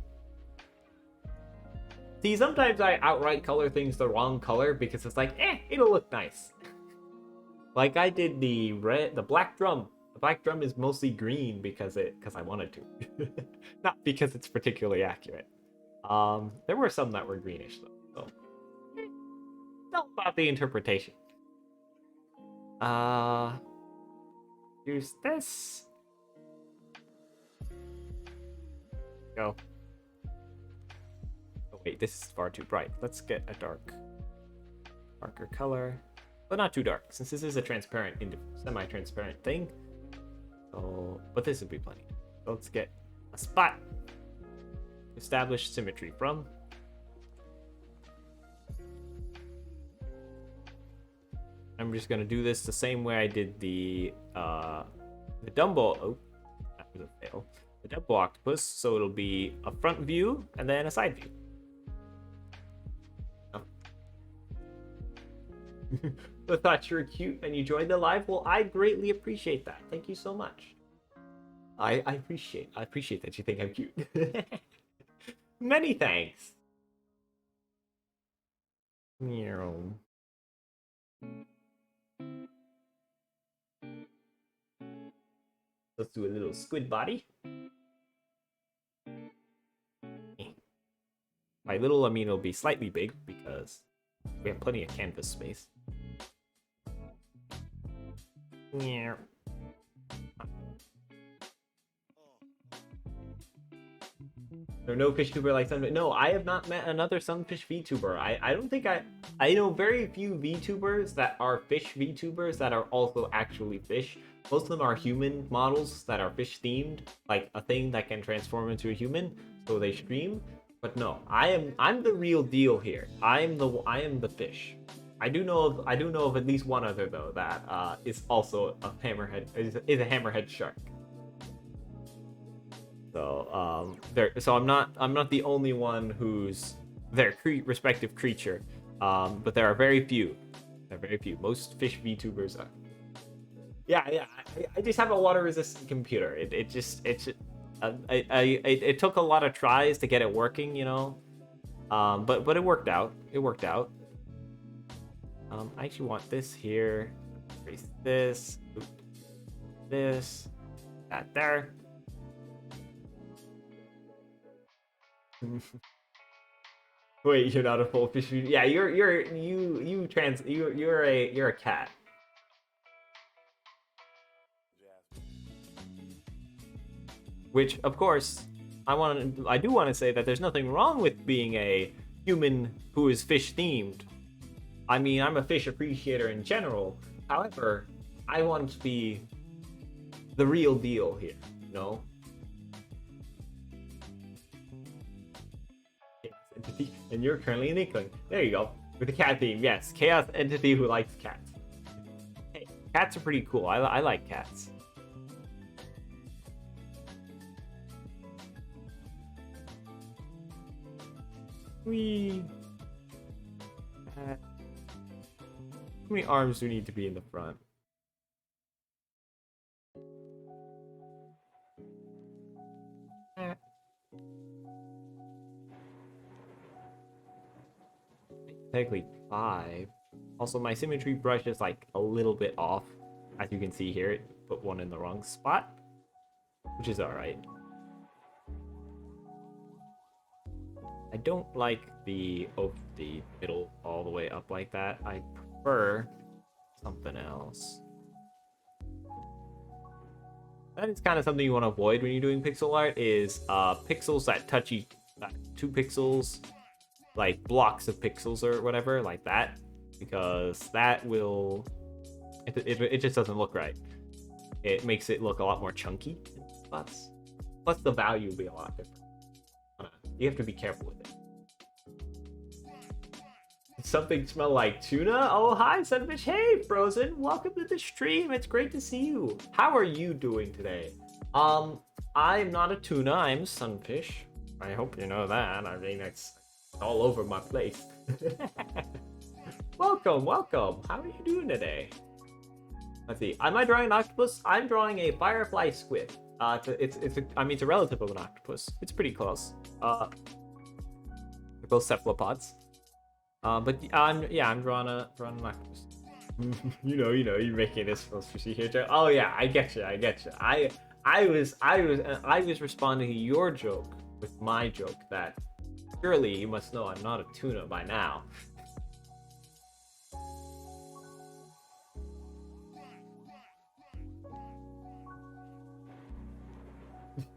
See, sometimes I outright color things the wrong color because it's like, it'll look nice. Like I did the black drum. The black drum is mostly green because I wanted to, not because it's particularly accurate. There were some that were greenish though, so it's all about the interpretation. Use this. Go. Oh wait, this is far too bright. Let's get a darker color, but not too dark, since this is a transparent, semi-transparent thing. So, but this would be plenty. So let's get a spot. Establish symmetry from. I'm just gonna do this the same way I did the Dumbo. Oh, that was a fail. The Dumbo octopus. So it'll be a front view and then a side view. Oh. I thought you were cute and you joined the live. Well, I greatly appreciate that. Thank you so much. I appreciate that you think I'm cute. Many thanks. Meow. Let's do a little squid body. By little, I mean it'll be slightly big because We have plenty of canvas space. Yeah. There are no fish tuber like Sunfish. No, I have not met another Sunfish VTuber. I don't think I know very few VTubers that are fish VTubers that are also actually fish. Most of them are human models that are fish themed, like a thing that can transform into a human, so they stream. But no, I'm the real deal here. I am the fish. I do know of at least one other though that is also a hammerhead is a hammerhead shark. So I'm not the only one who's their respective creature, but there are very few. There are very few. Most fish VTubers are. Yeah. I just have a water-resistant computer. It took a lot of tries to get it working, you know. But it worked out. It worked out. I actually want this here. Erase this. This. That there. Wait, you're not a full fish. Yeah, you're a cat. Which, of course, I do want to say that there's nothing wrong with being a human who is fish themed. I mean, I'm a fish appreciator in general. However, I want to be the real deal here, you know? Entity, and you're currently an inkling. There you go. With the cat theme, yes. Chaos entity who likes cats. Hey, cats are pretty cool. I like cats. Whee! How many arms do we need to be in the front? Technically 5. Also, my symmetry brush is like a little bit off. As you can see here, it put one in the wrong spot, which is alright. I don't like the middle all the way up like that. I prefer something else. That is kind of something you want to avoid when you're doing pixel art, is pixels that touch 2 pixels, like blocks of pixels or whatever, like that, because that will it just doesn't look right. It makes it look a lot more chunky in spots. Plus the value will be a lot different. You have to be careful with it. Something smell like tuna? Oh, hi, Sunfish. Hey, Frozen. Welcome to the stream. It's great to see you. How are you doing today? I'm not a tuna. I'm Sunfish. I hope you know that. I mean, it's all over my place. Welcome. How are you doing today? Let's see. Am I drawing an octopus? I'm drawing a firefly squid. It's a relative of an octopus. It's pretty close. They're both cephalopods. But I'm drawing an octopus. You're making this supposed to see here, Joe. Oh yeah, I get you. I was responding to your joke with my joke that surely you must know I'm not a tuna by now.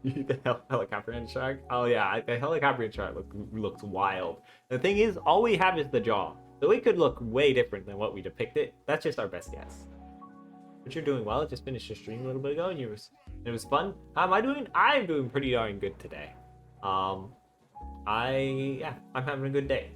The helicopter and shark? Oh yeah, the helicopter and shark looks wild. The thing is, all we have is the jaw. So it could look way different than what we depicted. That's just our best guess. But you're doing well. I just finished your stream a little bit ago and it was fun. How am I doing? I'm doing pretty darn good today. I'm having a good day.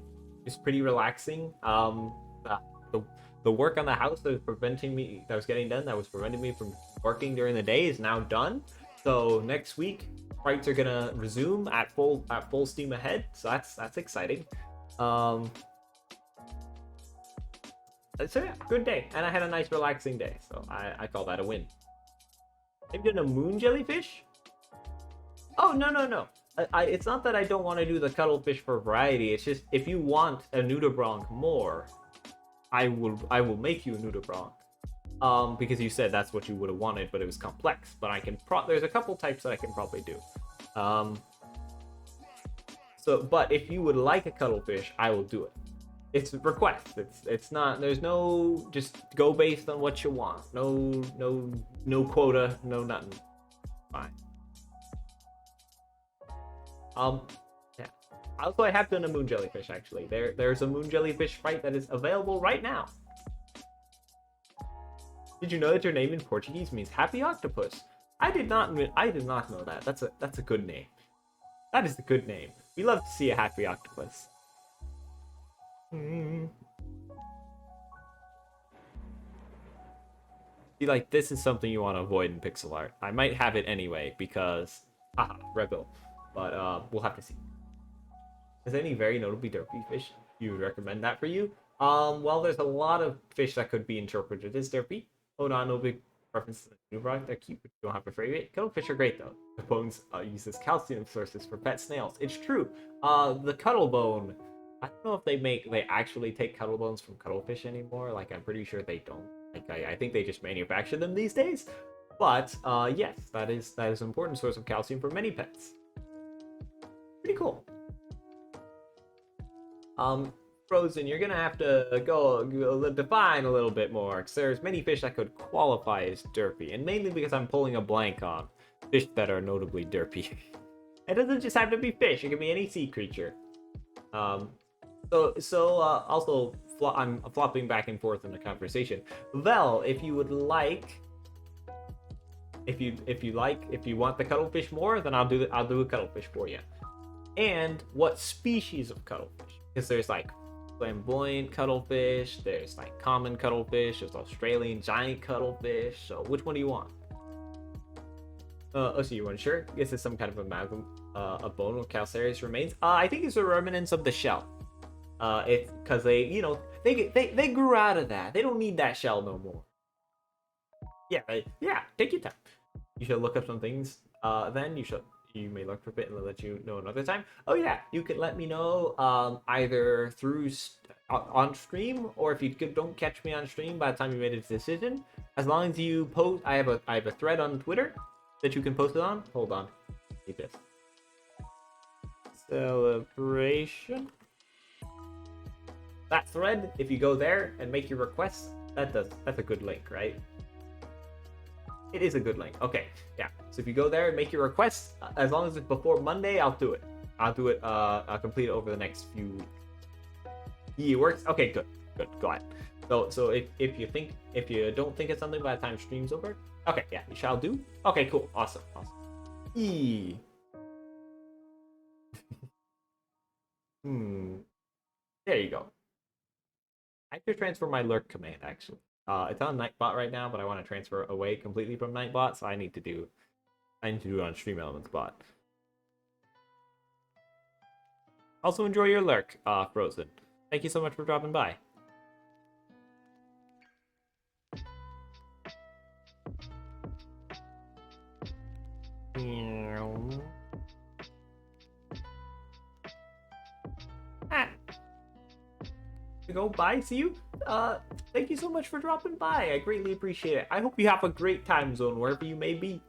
It's pretty relaxing. The work on the house that was getting done, that was preventing me from working during the day, is now done. So next week, sprites are gonna resume at full steam ahead. So that's exciting. So yeah, good day, and I had a nice relaxing day. So I call that a win. Have you done a moon jellyfish? Oh no. It's not that I don't want to do the cuttlefish for variety. It's just if you want a nudibranch more, I will make you a nudibranch. Because you said that's what you would have wanted, but it was complex. But there's a couple types that I can probably do. But if you would like a cuttlefish, I will do it. it's request. It's not. There's no just go based on what you want. No quota. No nothing. Fine. Yeah. Also, I have done a moon jellyfish actually. There's a moon jellyfish sprite that is available right now. Did you know that your name in Portuguese means happy octopus? I did not know that. That's a good name. That is a good name. We love to see a happy octopus. See, like, this is something you want to avoid in pixel art. I might have it anyway because, haha, rebel. But we'll have to see. Is there any very notably derpy fish you would recommend that for you? Well, there's a lot of fish that could be interpreted as derpy. Oh, no big preference to the new product. They're cute, but you don't have to favorite. Cuttlefish are great though. The bones uses calcium sources for pet snails. It's true. The cuttlebone. I don't know if they actually take cuttle bones from cuttlefish anymore. Like, I'm pretty sure they don't. Like, I think they just manufacture them these days. But yes, that is an important source of calcium for many pets. Pretty cool. Frozen, you're gonna have to go define a little bit more, because there's many fish that could qualify as derpy, and mainly because I'm pulling a blank on fish that are notably derpy. It doesn't just have to be fish; it can be any sea creature. Also, I'm flopping back and forth in the conversation. Vel, if you would like, if you want the cuttlefish more, then I'll do a cuttlefish for you. And what species of cuttlefish? Because there's like flamboyant cuttlefish, there's like common cuttlefish, there's Australian giant cuttlefish. So which one do you want? So you weren't sure? Is this some kind of amalgam, a bone with calcareous remains? I think it's the remnants of the shell. It's because they grew out of that. They don't need that shell no more. Yeah, take your time. You should look up some things. Then you may look for it and let you know another time. Oh yeah, you can let me know either through on stream, or if you don't catch me on stream by the time you made a decision. As long as you post, I have a thread on Twitter that you can post it on. Hold on, need this celebration. That thread, if you go there and make your request, that's a good link, right? It is a good link. Okay, yeah. So if you go there and make your request, as long as it's before Monday, I'll do it. I'll complete it over the next few weeks. Yeah, it works. Okay, good. Go ahead. So if you don't think it's something by the time stream's over, okay, yeah, you shall do. Okay, cool, awesome. E. There you go. I could transfer my lurk command actually. It's on Nightbot right now, but I want to transfer away completely from Nightbot, so I need to do it on Stream Elements bot. Also enjoy your lurk, Frozen. Thank you so much for dropping by. Go bye, see you. Thank you so much for dropping by. I greatly appreciate it. I hope you have a great time zone wherever you may be.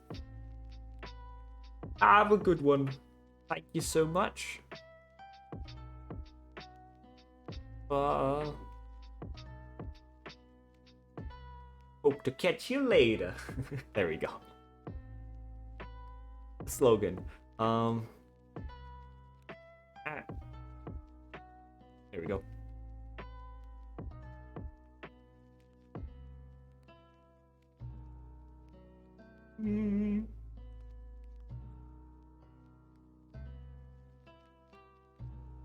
Have a good one. Thank you so much. Hope to catch you later. There we go. Slogan. There we go.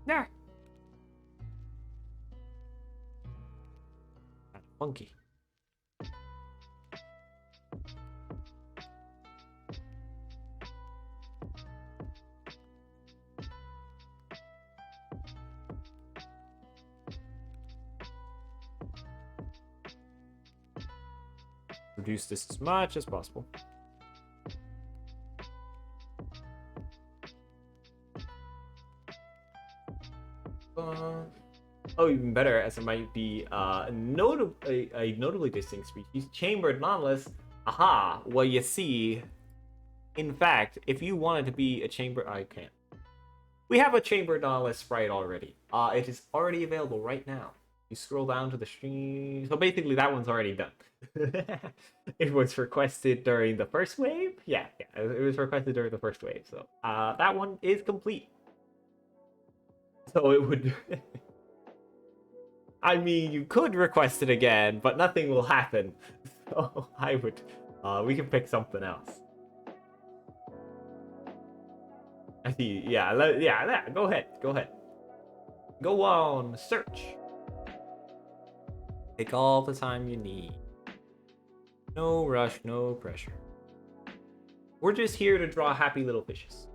Yeah. Kind of funky. Reduce this as much as possible. Oh, even better, as it might be a notably distinct species, chambered nautilus. Aha! Well, you see, in fact, if you wanted to be a chamber, I can't. We have a Chamber Nautilus sprite already. It is already available right now. You scroll down to the stream. So basically, that one's already done. It was requested during the first wave. Yeah, it was requested during the first wave. So that one is complete. So it would. I mean, you could request it again, but nothing will happen. So I would. We can pick something else. I see. Yeah. Go ahead. Go on. Search. Take all the time you need. No rush, no pressure. We're just here to draw happy little fishes.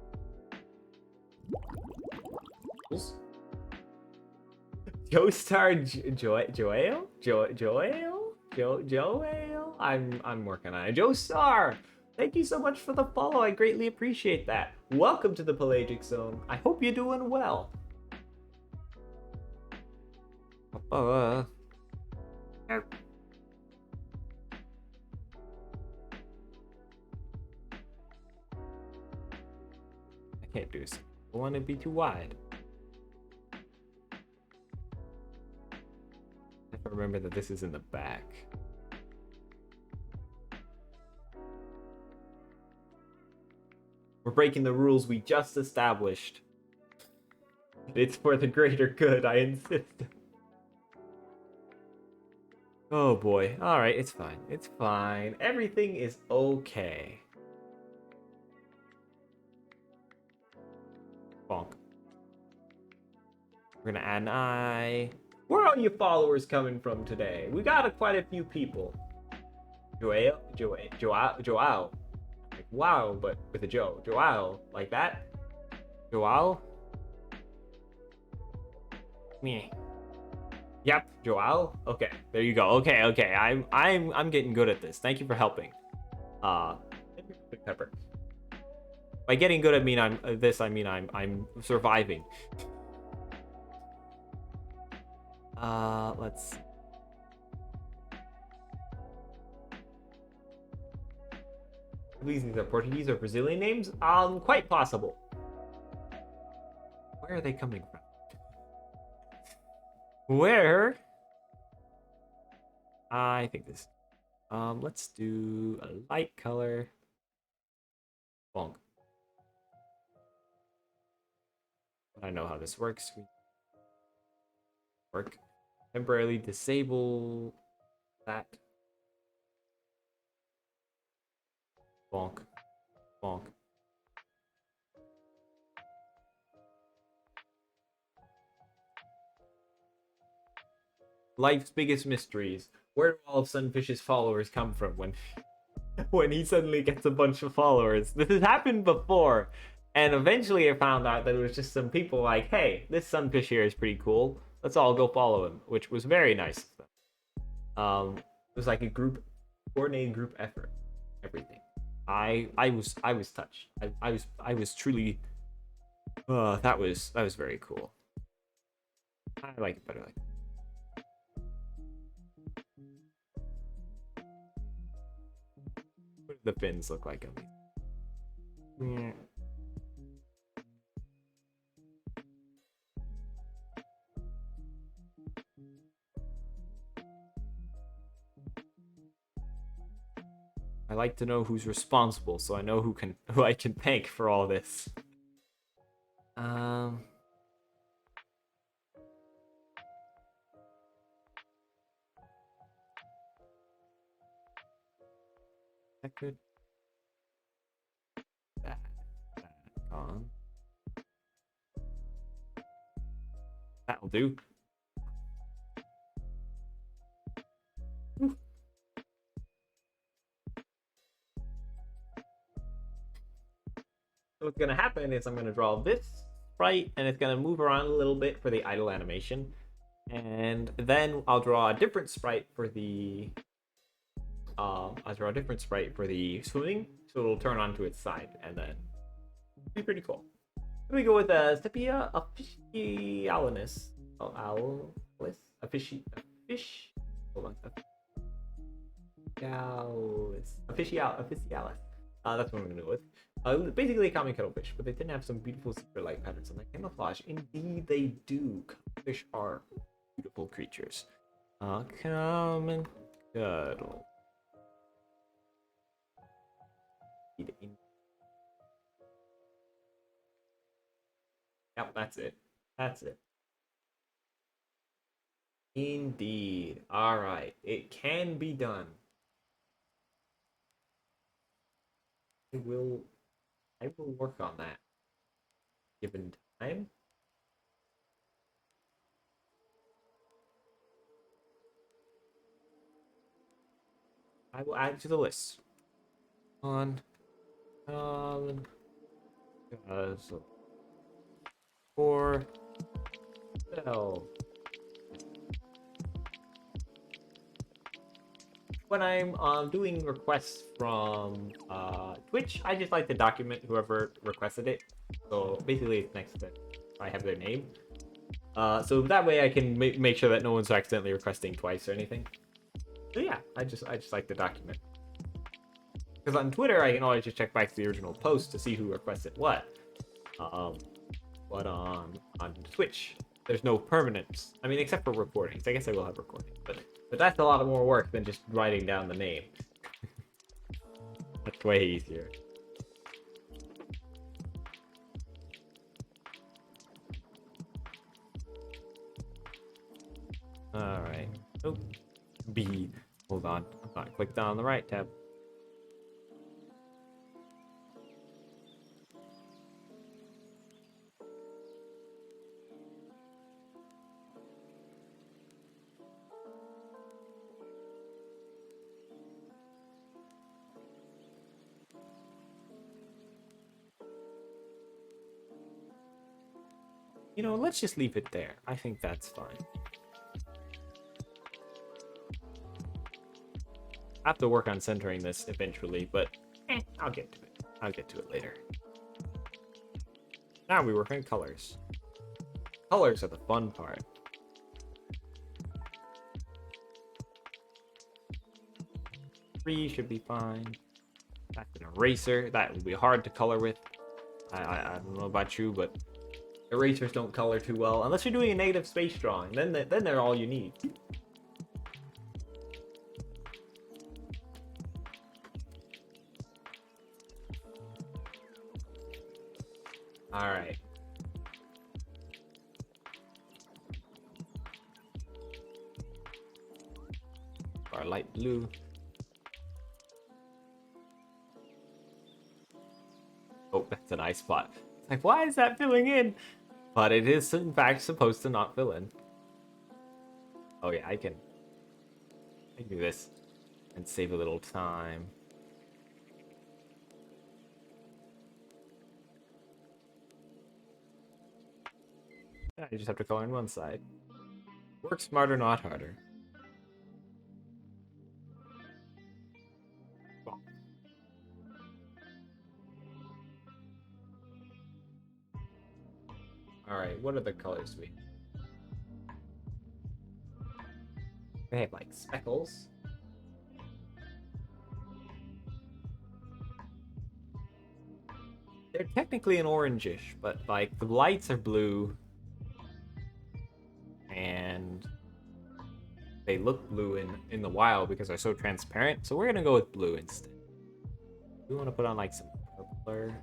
Joestar Joel? I'm working on it. Joestar! Thank you so much for the follow. I greatly appreciate that. Welcome to the Pelagic Zone. I hope you're doing well. I can't do this. I want to be too wide. I have to remember that this is in the back. We're breaking the rules we just established. It's for the greater good, I insist. Oh boy. Alright, it's fine. It's fine. Everything is okay. Bonk. We're gonna add an eye. Where are your followers coming from today? We got quite a few people. Joao. Like, wow, but with a Joe. Joao. Like that? Joao? Me. Yep, Joao. Okay, there you go. Okay. I'm getting good at this. Thank you for helping. Big pepper. By getting good at I mean I'm surviving. Let's see. These are Portuguese or Brazilian names? Quite possible. Where are they coming from? Where? I think this. Let's do a light color. Bonk. I know how this works. Work. Temporarily disable that. Bonk. Bonk. Life's biggest mysteries. Where do all of Sunfish's followers come from when he suddenly gets a bunch of followers? This has happened before, and eventually I found out that it was just some people like, hey, this Sunfish here is pretty cool. Let's all go follow him, which was very nice of them. It was like a coordinated group effort. Everything. I was touched. I was truly. That was very cool. I like it better like that. What do the fins look like on me? Yeah. I like to know who's responsible, so I know who I can thank for all this. I could that on. That'll do. So what's gonna happen is I'm gonna draw this sprite, and it's gonna move around a little bit for the idle animation, and then I'll draw a different sprite for the swimming, so it'll turn onto its side, and then it'll be pretty cool. Let me go with Sepia officialis. A fish. Hold on. Officialis. That's what I'm gonna go with. Basically a common cuttlefish, but they tend to have some beautiful secret light patterns on their camouflage. Indeed, they do. Cuttlefish are beautiful creatures. Common cuttle. Yep, that's it. That's it. Indeed. All right, it can be done. I will. I will work on that. Given time. I will add it to the list. On for sell. When I'm doing requests from Twitch, I just like to document whoever requested it. So basically, it's next to I have their name. So that way I can make sure that no one's accidentally requesting twice or anything. So yeah, I just like to document. Because on Twitter, I can always just check back to the original post to see who requested what. But on Twitch, there's no permanence. I mean, except for recordings. I guess I will have recordings, but that's a lot more work than just writing down the name. That's way easier. All right. Oh, B. Hold on. I'm not clicked on the right tab. You know, let's just leave it there. I think that's fine. I have to work on centering this eventually, but I'll get to it. I'll get to it later. Now we work on colors. Colors are the fun part. Three should be fine. That's an eraser. That would be hard to color with. I don't know about you, but erasers don't color too well unless you're doing a negative space drawing. Then they're all you need. All right. Our light blue. Oh, that's an eye spot. Like, why is that filling in? But it is, in fact, supposed to not fill in. Oh, yeah, I can do this and save a little time. Yeah, you just have to color in one side. Work smarter, not harder. Well. Alright, what are the colors we have? They have like speckles. They're technically an orangish, but like the lights are blue. And they look blue in the wild because they're so transparent. So we're gonna go with blue instead. We want to put on like some purpler,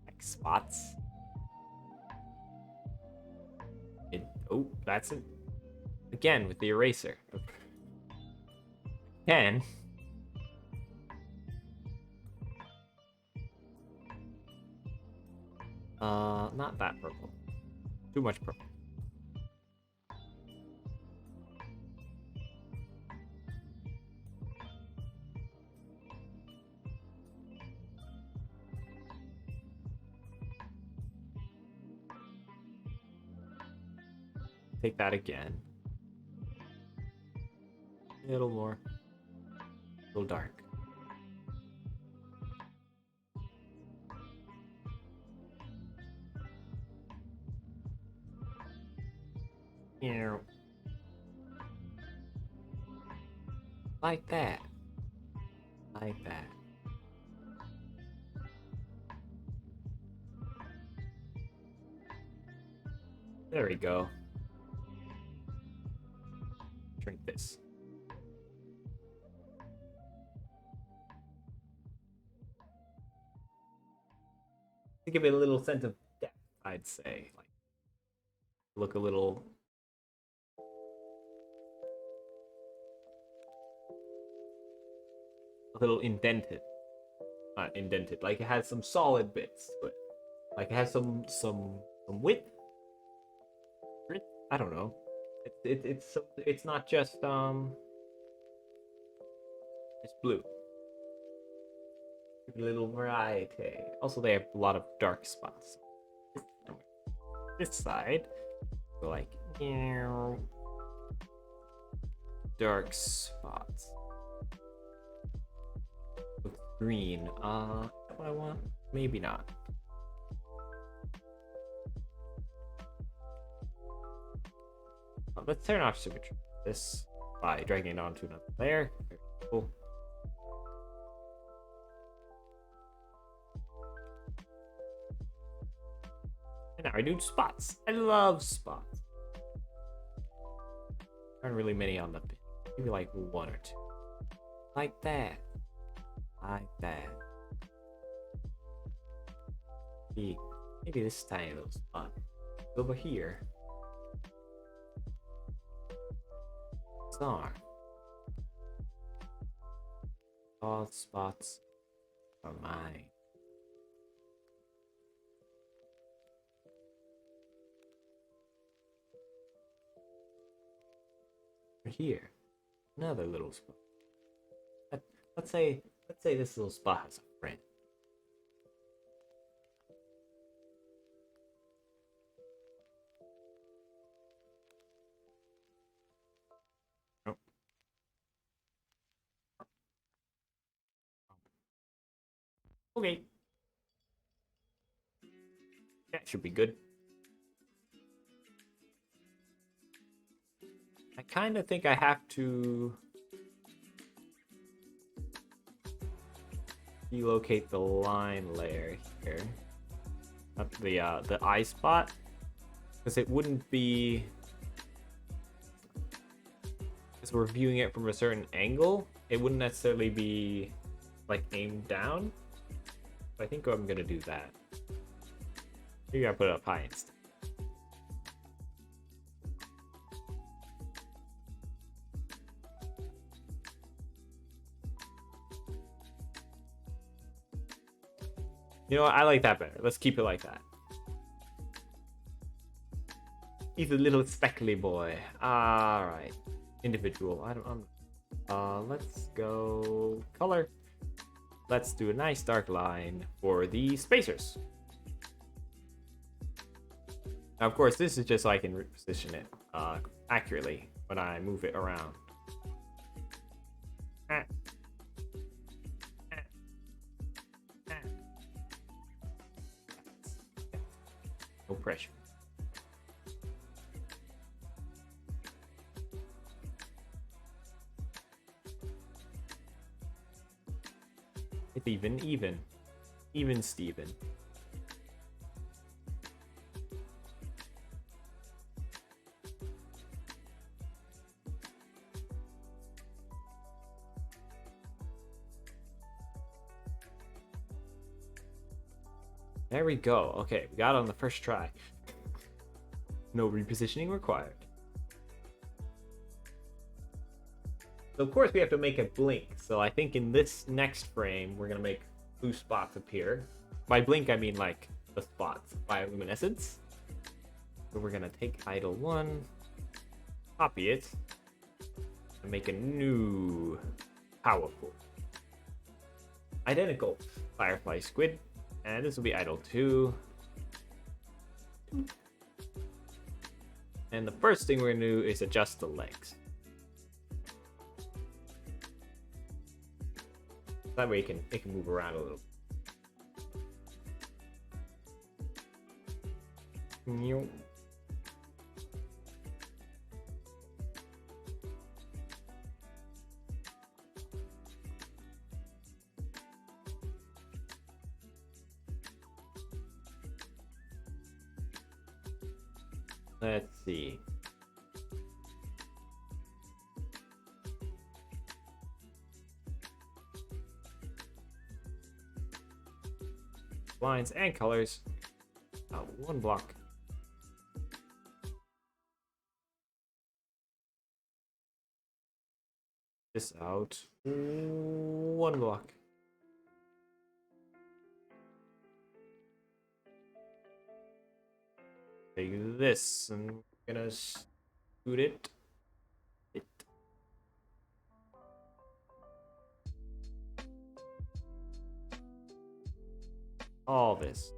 like spots. Oh, that's it. Again with the eraser. Again. Not that purple. Too much purple. Take that again. A little more. A little dark. Yeah. Like that. Like that. There we go. Drink this. To give it a little sense of depth, I'd say. Like, look a little indented. Not indented. Like it has some solid bits, but like it has some width. I don't know. It's not just it's blue. A little variety. Also, they have a lot of dark spots. This side, like dark spots. Looks green. Is that what I want? Maybe not. Let's turn off symmetry. This by dragging it onto another layer. Very cool. And now I do spots. I love spots. Aren't really many on the pin. Maybe like one or two. Like that. Like that. Maybe this tiny little spot. Over here. Star. All spots are mine. Here, another little spot. Let's say this little spot has a friend. Oh. Okay. That should be good. I kind of think I have to relocate the line layer here. Not the eye spot, because it wouldn't be, because we're viewing it from a certain angle, it wouldn't necessarily be like aimed down. So I think I'm gonna do that. Maybe I put it up high instead. You know what? I like that better. Let's keep it like that. He's a little speckly boy. All right. Individual. Let's go color. Let's do a nice dark line for the spacers. Now, of course, this is just so I can reposition it accurately when I move it around. No pressure. It's even Steven. There we go. Okay, we got it on the first try. No repositioning required. So of course we have to make it blink. So I think in this next frame, we're gonna make blue spots appear. By blink, I mean like the spots, bioluminescence. So we're gonna take idle 1, copy it, and make a new powerful, identical firefly squid. And this will be idle 2. And the first thing we're gonna do is adjust the legs. That way it can move around a little. Let's see. Lines and colors. Oh, one block. This out. One block. Take this and we're gonna shoot it. All this.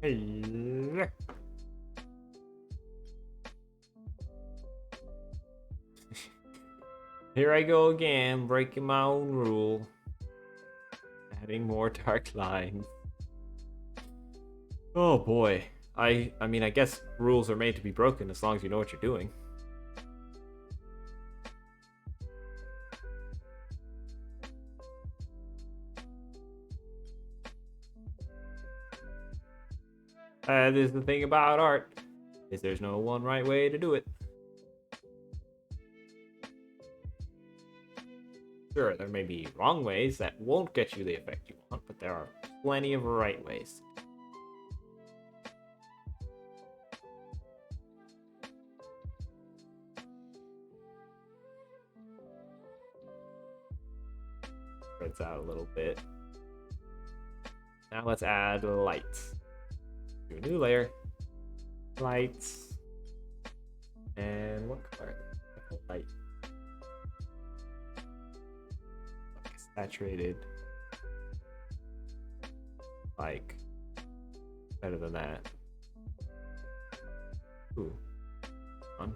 Hey. Here I go again, breaking my own rule. Adding more dark lines. Oh boy. I mean, I guess rules are made to be broken as long as you know what you're doing. That is the thing about art, is there's no one right way to do it. Sure, there may be wrong ways that won't get you the effect you want, but there are plenty of right ways. Spreads out a little bit. Now let's add lights. Do a new layer. Lights. And what color? Light. Saturated. Like, better than that. Ooh. Fun.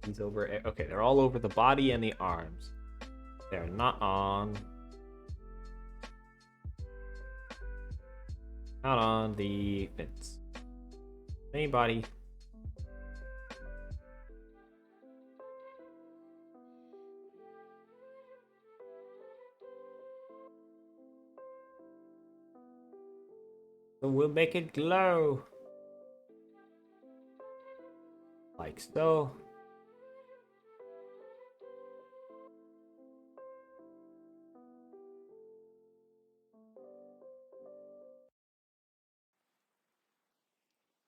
These over. Okay, they're all over the body and the arms. They're not on. Not on the fins. Main body. So we'll make it glow. Like so.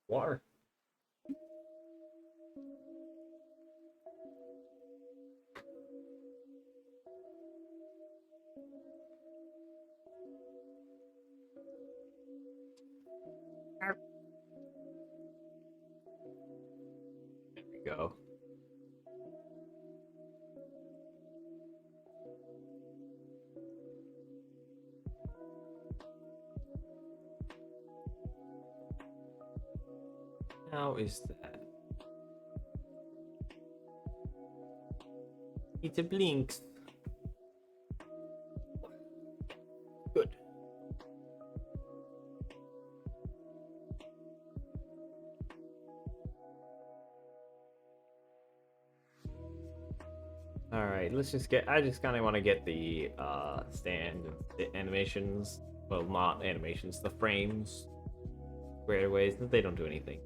Water. There we go. How is that? It blinks. Good. All right, let's just get. I just kind of want to get the stand, the animations. Well, not animations, the frames squared away. They don't do anything.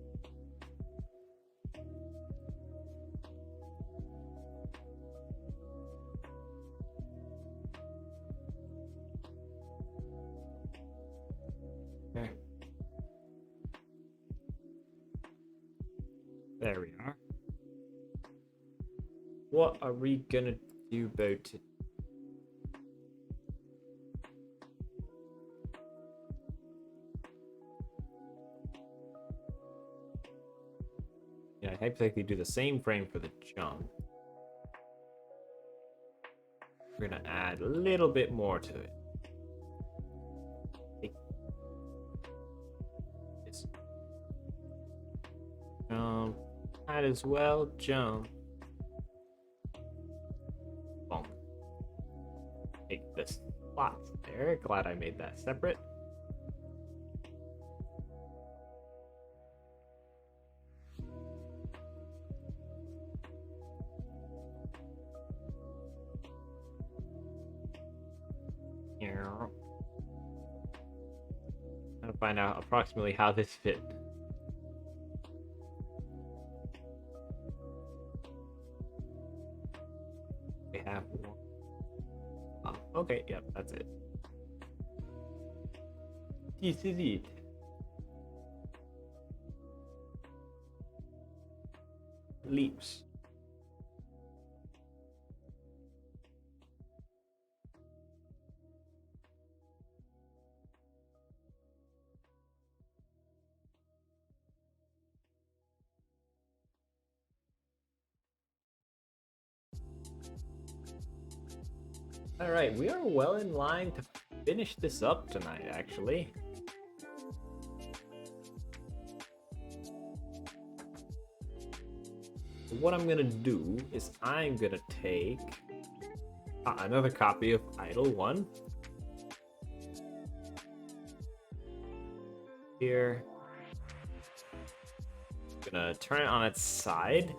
Okay. There we are. What are we gonna do about it? Yeah, I hypothetically do the same frame for the jump. We're gonna add a little bit more to it. Yes. Might as well jump. Boom. Take this spot there. Glad I made that separate. Trying to find out approximately how this fit. We have one. Oh, okay, yep, that's it. This is it. Leaves. All right, we are well in line to finish this up tonight, actually. What I'm gonna do is I'm gonna take another copy of Idle 1. Here. I'm gonna turn it on its side.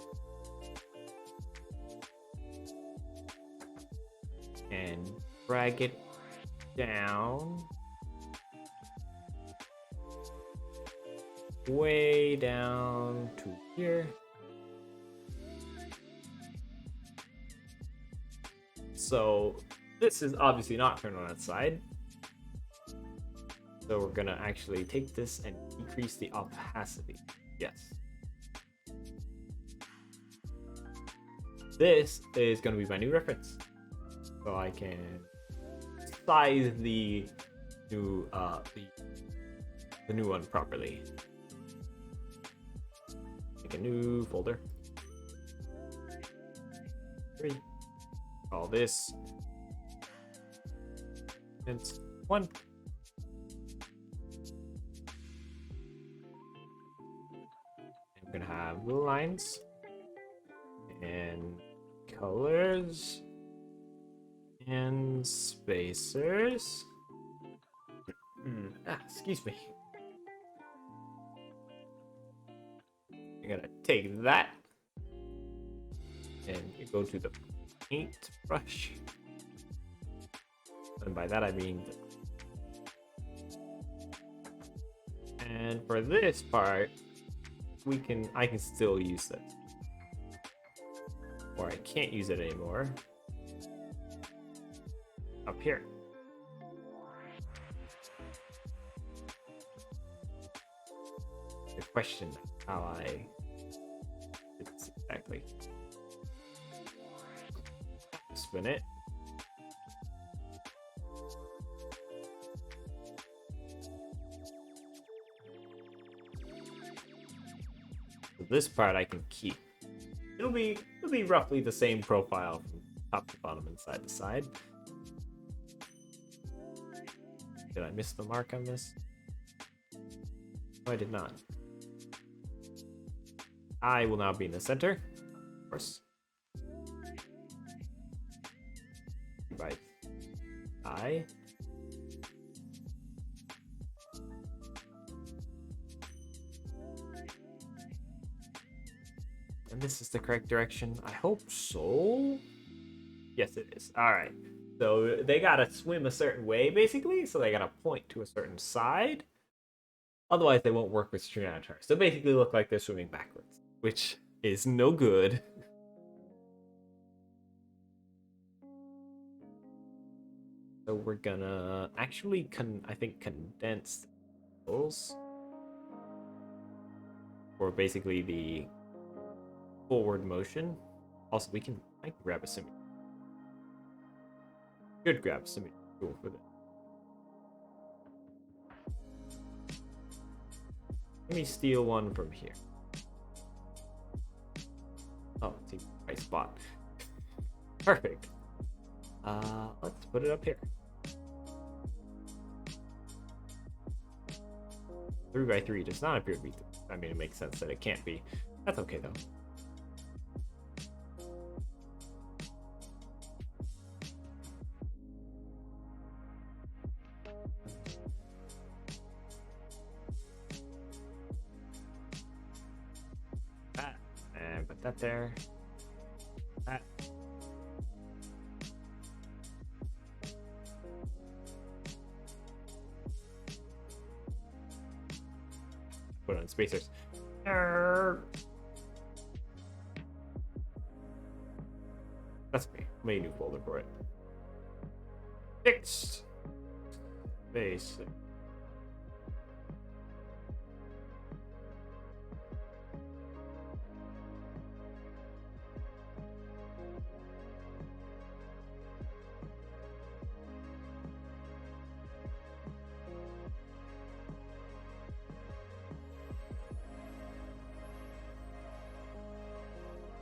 And drag it down. Way down to here. So this is obviously not turned on its side. So we're gonna actually take this and decrease the opacity. Yes. This is gonna be my new reference. So I can size the new one properly. Make a new folder. 3. Call this instance 1. And we're gonna have lines and colors and spacers. Excuse me. You're gonna take that and you go to the paint brush, and by that I mean and for this part I can still use it, or I can't use it anymore up here. The question how I it's exactly spin it. So this part I can keep. It'll be roughly the same profile from top to bottom and side to side. Did I miss the mark on this? No, I did not. I will now be in the center, of course. By I. And this is the correct direction. I hope so. Yes, it is. All right. So they gotta swim a certain way, basically. So they gotta point to a certain side. Otherwise, they won't work with Stream Avatars. So basically, look like they're swimming backwards, which is no good. So we're gonna actually, I think, condense those, or basically the forward motion. Also, I can grab a simulator. Should grab a simulator tool for this. Let me steal one from here. Oh, it's the right spot. Perfect. Let's put it up here. 3x3 does not appear to be. I mean, it makes sense that it can't be. That's okay though. That and put that there. That. put on spacers. Arrgh. That's me. Made a new folder for it. Fixed. Basic.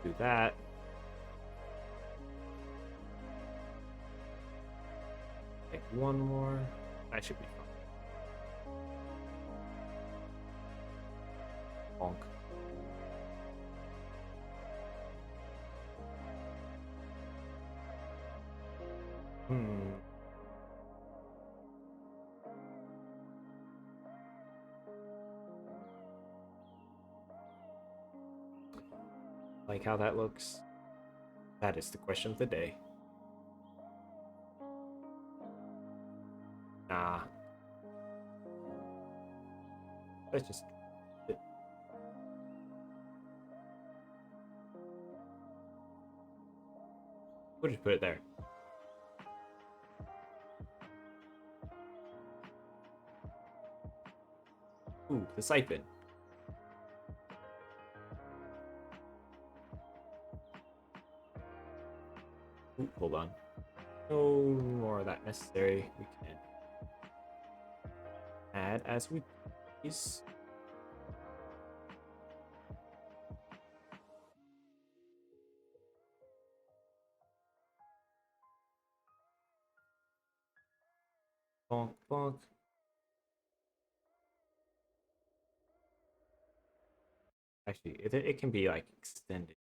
Do that. Like one more. That should be fun. Bonk. Like how that looks? That is the question of the day. Nah. Let's just... We'll just put it there. Ooh, the siphon. Ooh, hold on. No more of that necessary. We can add as we please. Bonk, bonk. Actually, it can be like extended.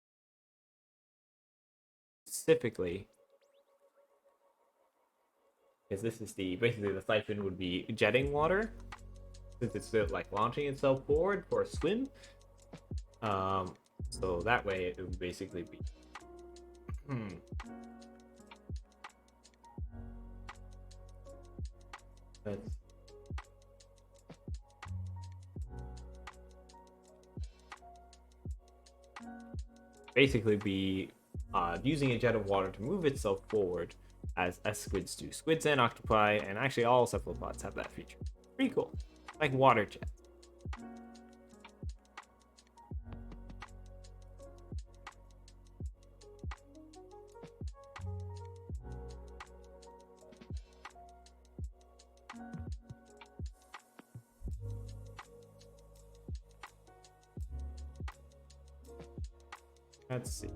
Specifically, because this is basically the siphon would be jetting water, since it's like launching itself forward for a swim. So that way it would basically be. Let's basically be using a jet of water to move itself forward as squids do. Squids and octopi, and actually all cephalopods have that feature. Pretty cool. Like water jet. Let's see.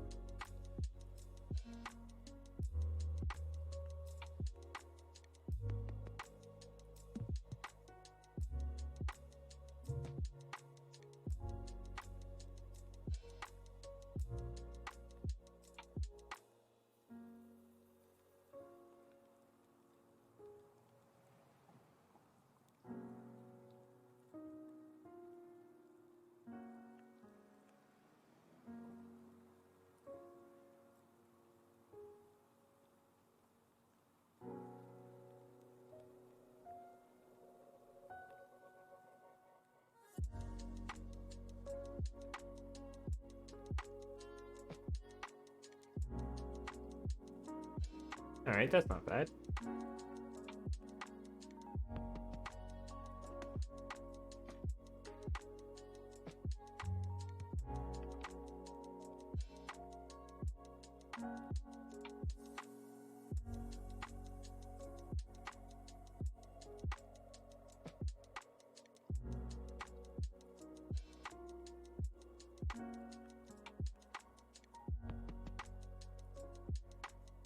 All right, that's not bad.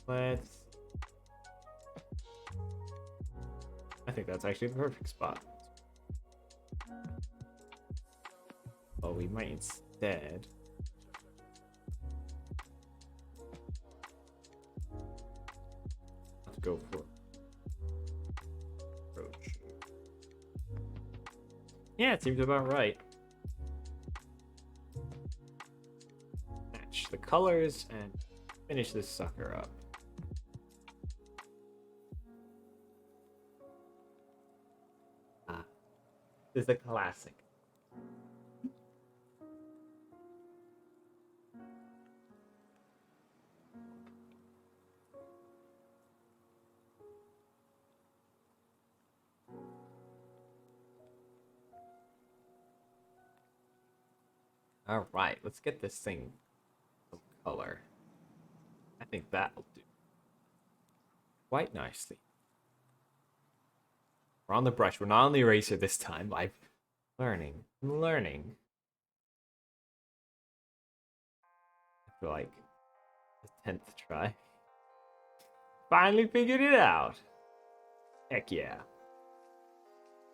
Let's... I think that's actually the perfect spot. Well, we might instead... Let's go for approach. Yeah, it seems about right. Match the colors and finish this sucker up. This is a classic. Alright, let's get this thing some color. I think that'll do quite nicely. We're on the brush. We're not on the eraser this time. I'm learning. I'm learning. I feel like the 10th try. Finally figured it out. Heck yeah.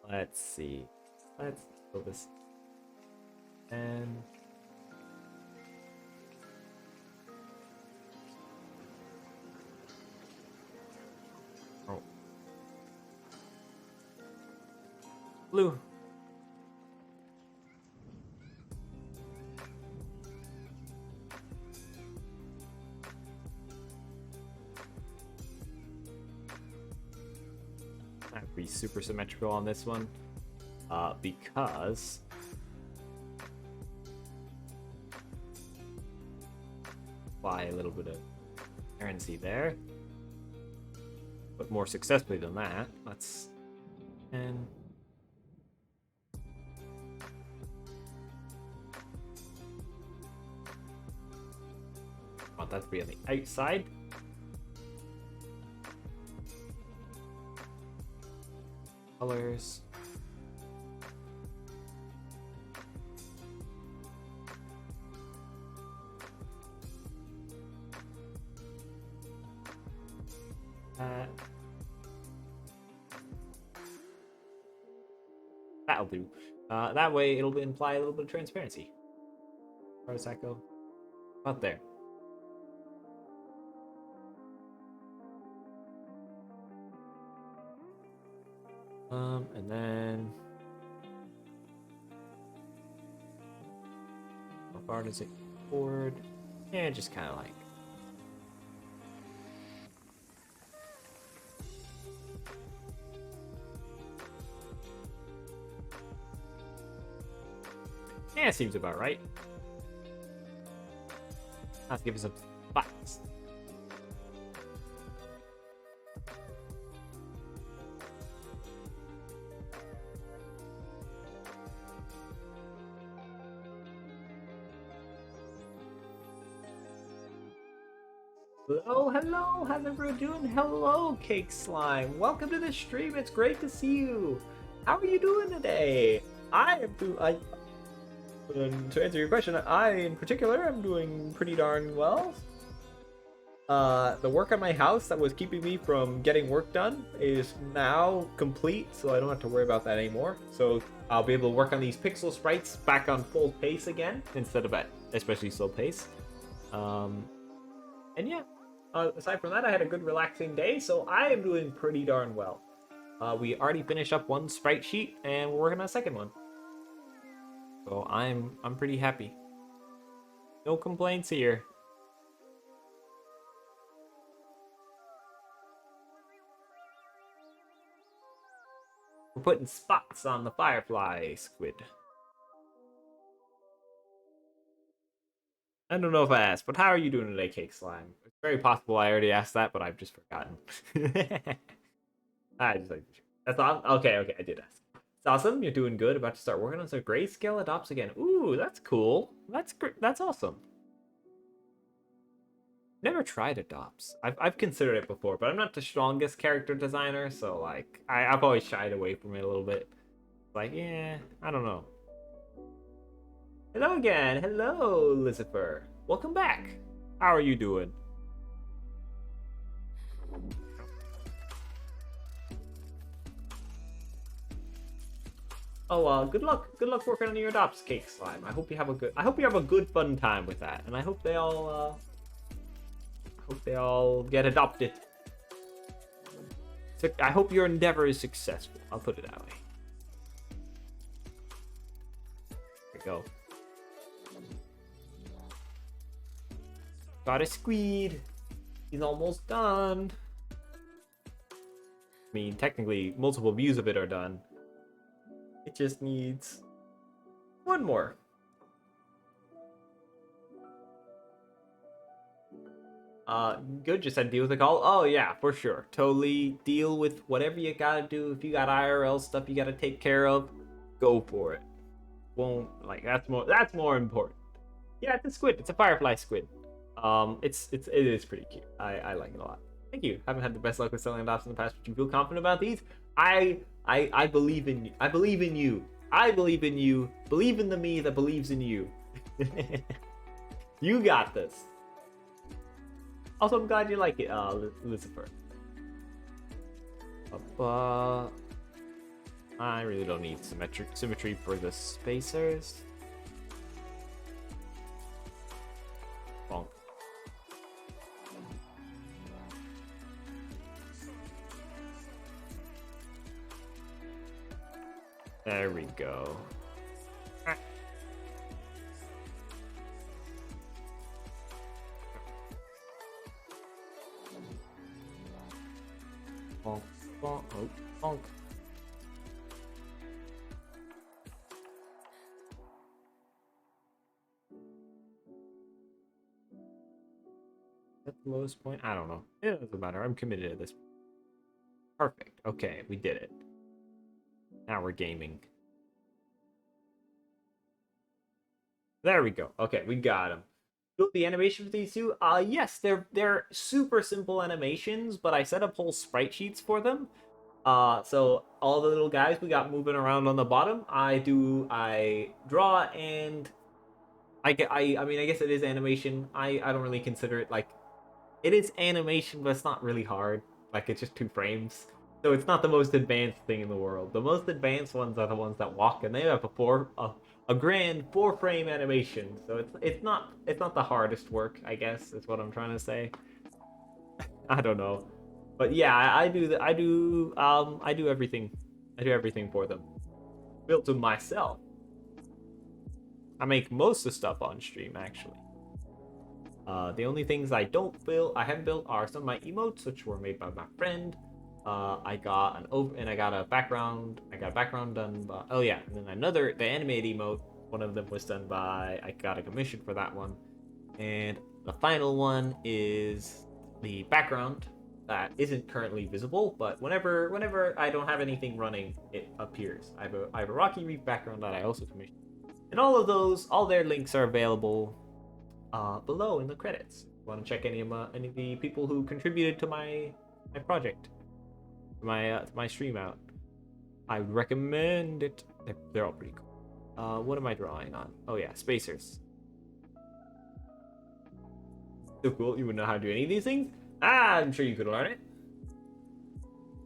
Let's see. Let's fill this. And oh, blue. I'd be super symmetrical on this one, because apply a little bit of transparency there, but more successfully than that. Let's and want that to be on the outside. Colors. That'll do. That way it'll imply a little bit of transparency. Where does that go? About there. And then how far does it go forward? Yeah, just kind of like. Yeah, seems about right. Let's give it some spots. Hello, hello, how's everyone doing? Hello, Cake Slime. Welcome to the stream. It's great to see you. How are you doing today? To answer your question, I in particular am doing pretty darn well. The work on my house that was keeping me from getting work done is now complete, so I don't have to worry about that anymore. So I'll be able to work on these pixel sprites back on full pace again instead of at especially slow pace. And yeah. Aside from that, I had a good relaxing day, so I am doing pretty darn well. We already finished up one sprite sheet, and we're working on a second one. So I'm pretty happy. No complaints here. We're putting spots on the firefly squid. I don't know if I asked, but how are you doing today, Cake Slime? It's very possible I already asked that, but I've just forgotten. I just like that's all. Okay, I did ask. It's awesome. You're doing good. About to start working on some grayscale adopts again. Ooh, that's cool. That's great. That's awesome. Never tried adopts. I've considered it before, but I'm not the strongest character designer, so like I've always shied away from it a little bit. Like, yeah, I don't know. Hello again. Hello, Lucifer. Welcome back. How are you doing? Oh, good luck. Good luck working on your adopts, Cake Slime. I hope you have a good fun time with that, and I hope they all get adopted. I hope your endeavor is successful. I'll put it that way. There we go. Got a squid. He's almost done. I mean, technically, multiple views of it are done. It just needs one more. Good, just said deal with the call. Oh yeah, for sure. Totally deal with whatever you gotta do. If you got IRL stuff you gotta take care of, go for it. Won't like that's more important. Yeah, it's a squid. It's a firefly squid. It is pretty cute. I like it a lot. Thank you. Haven't had the best luck with selling adopts in the past, but you feel confident about these? I believe in you. I believe in you. I believe in you. Believe in the me that believes in you. You got this. Also, I'm glad you like it, Lucifer. I really don't need symmetry for the spacers. Bonk. There we go. Bonk, bonk, oh, bonk. Is that the lowest point? I don't know. It doesn't matter. I'm committed to this. Perfect. Okay, we did it. Now we're gaming. There we go. Okay, we got them. Built the animation for these two. Yes, they're super simple animations, but I set up whole sprite sheets for them. So all the little guys we got moving around on the bottom, I draw, and I mean, I guess it is animation. I don't really consider it like, it is animation, but it's not really hard. Like, it's just 2 frames. So it's not the most advanced thing in the world. The most advanced ones are the ones that walk, and they have a grand 4 frame animation. So it's not the hardest work, I guess, is what I'm trying to say. I don't know. But yeah, I do everything. I do everything for them. Built them myself. I make most of the stuff on stream, actually. The only things I haven't built are some of my emotes, which were made by my friend. I got a background. I got a background done by. Oh yeah, and then the animated emote. One of them was done by. I got a commission for that one, and the final one is the background that isn't currently visible, but whenever I don't have anything running, it appears. I have a Rocky Reef background that I also commissioned, and all their links are available below in the credits. Want to check any of the people who contributed to my project, my stream out? I would recommend it. They're all pretty cool. What am I drawing on? Oh yeah, spacers. So cool. You wouldn't know how to do any of these things? I'm sure you could learn it.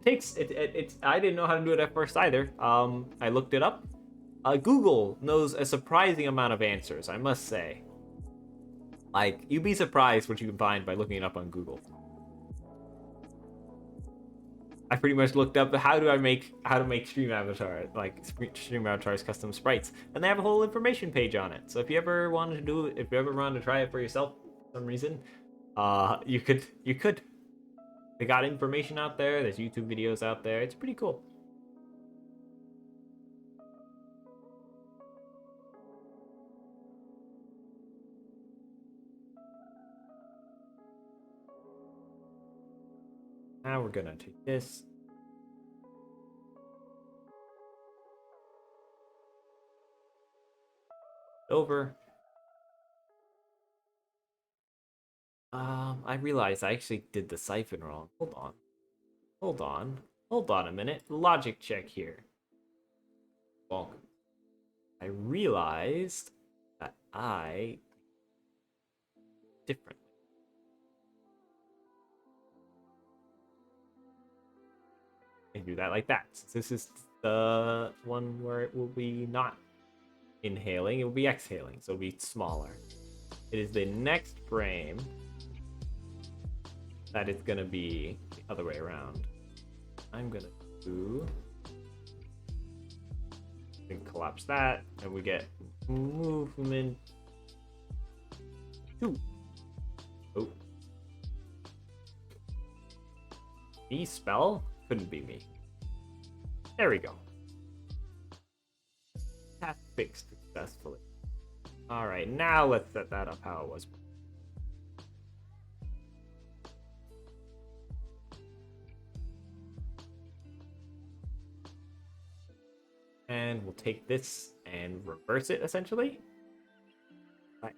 It's I didn't know how to do it at first either. I looked it up. Google knows a surprising amount of answers, I must say. Like, you'd be surprised what you can find by looking it up on Google. I pretty much looked up how to make stream avatar, like stream avatars custom sprites, and they have a whole information page on it. So if you ever wanted to try it for yourself for some reason, you could. They got information out there. There's YouTube videos out there. It's pretty cool. Now we're gonna take this. Over. I realized I actually did the siphon wrong. Hold on. Hold on. Hold on a minute. Logic check here. Well, I realized that I differently. And do that like that. Since this is the one where it will be not inhaling, it will be exhaling, so it'll be smaller. It is the next frame that it's gonna be the other way around. I'm gonna do and collapse that, and we get movement 2. Oh, me spell couldn't be me. There we go. Task fixed successfully. All right, now let's set that up how it was. And we'll take this and reverse it, essentially. Right.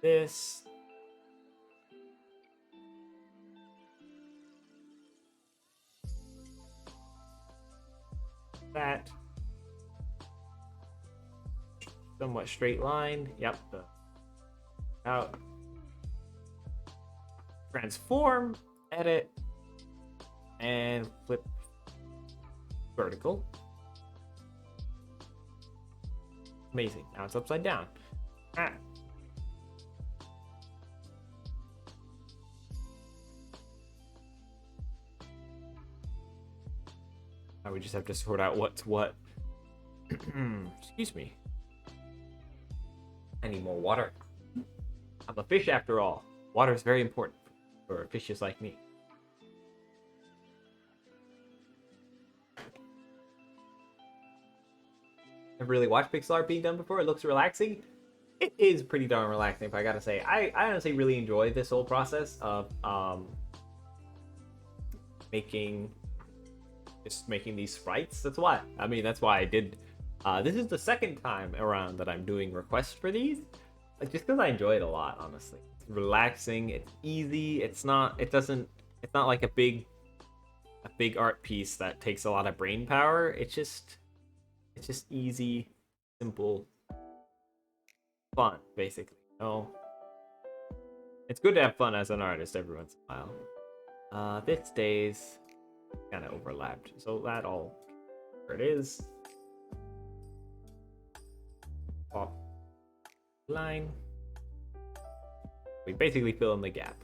this. That. Somewhat straight line. Yep. Out. Transform. Edit. And flip vertical. Amazing. Now it's upside down. Ah. Now we just have to sort out what's what. Excuse me. I need more water. I'm a fish after all. Water is very important for fishes like me. I've really watched pixel art being done before. It looks relaxing. It is pretty darn relaxing, if I gotta say. I honestly really enjoy this whole process of making these sprites. That's why I did. This is the second time around that I'm doing requests for these, just because I enjoy it a lot. Honestly, it's relaxing. It's easy. It's not like a big art piece that takes a lot of brain power. It's just easy, simple, fun, basically. It's good to have fun as an artist every once in a while. This stays kind of overlapped, so that all there it is. Pop line. We basically fill in the gap.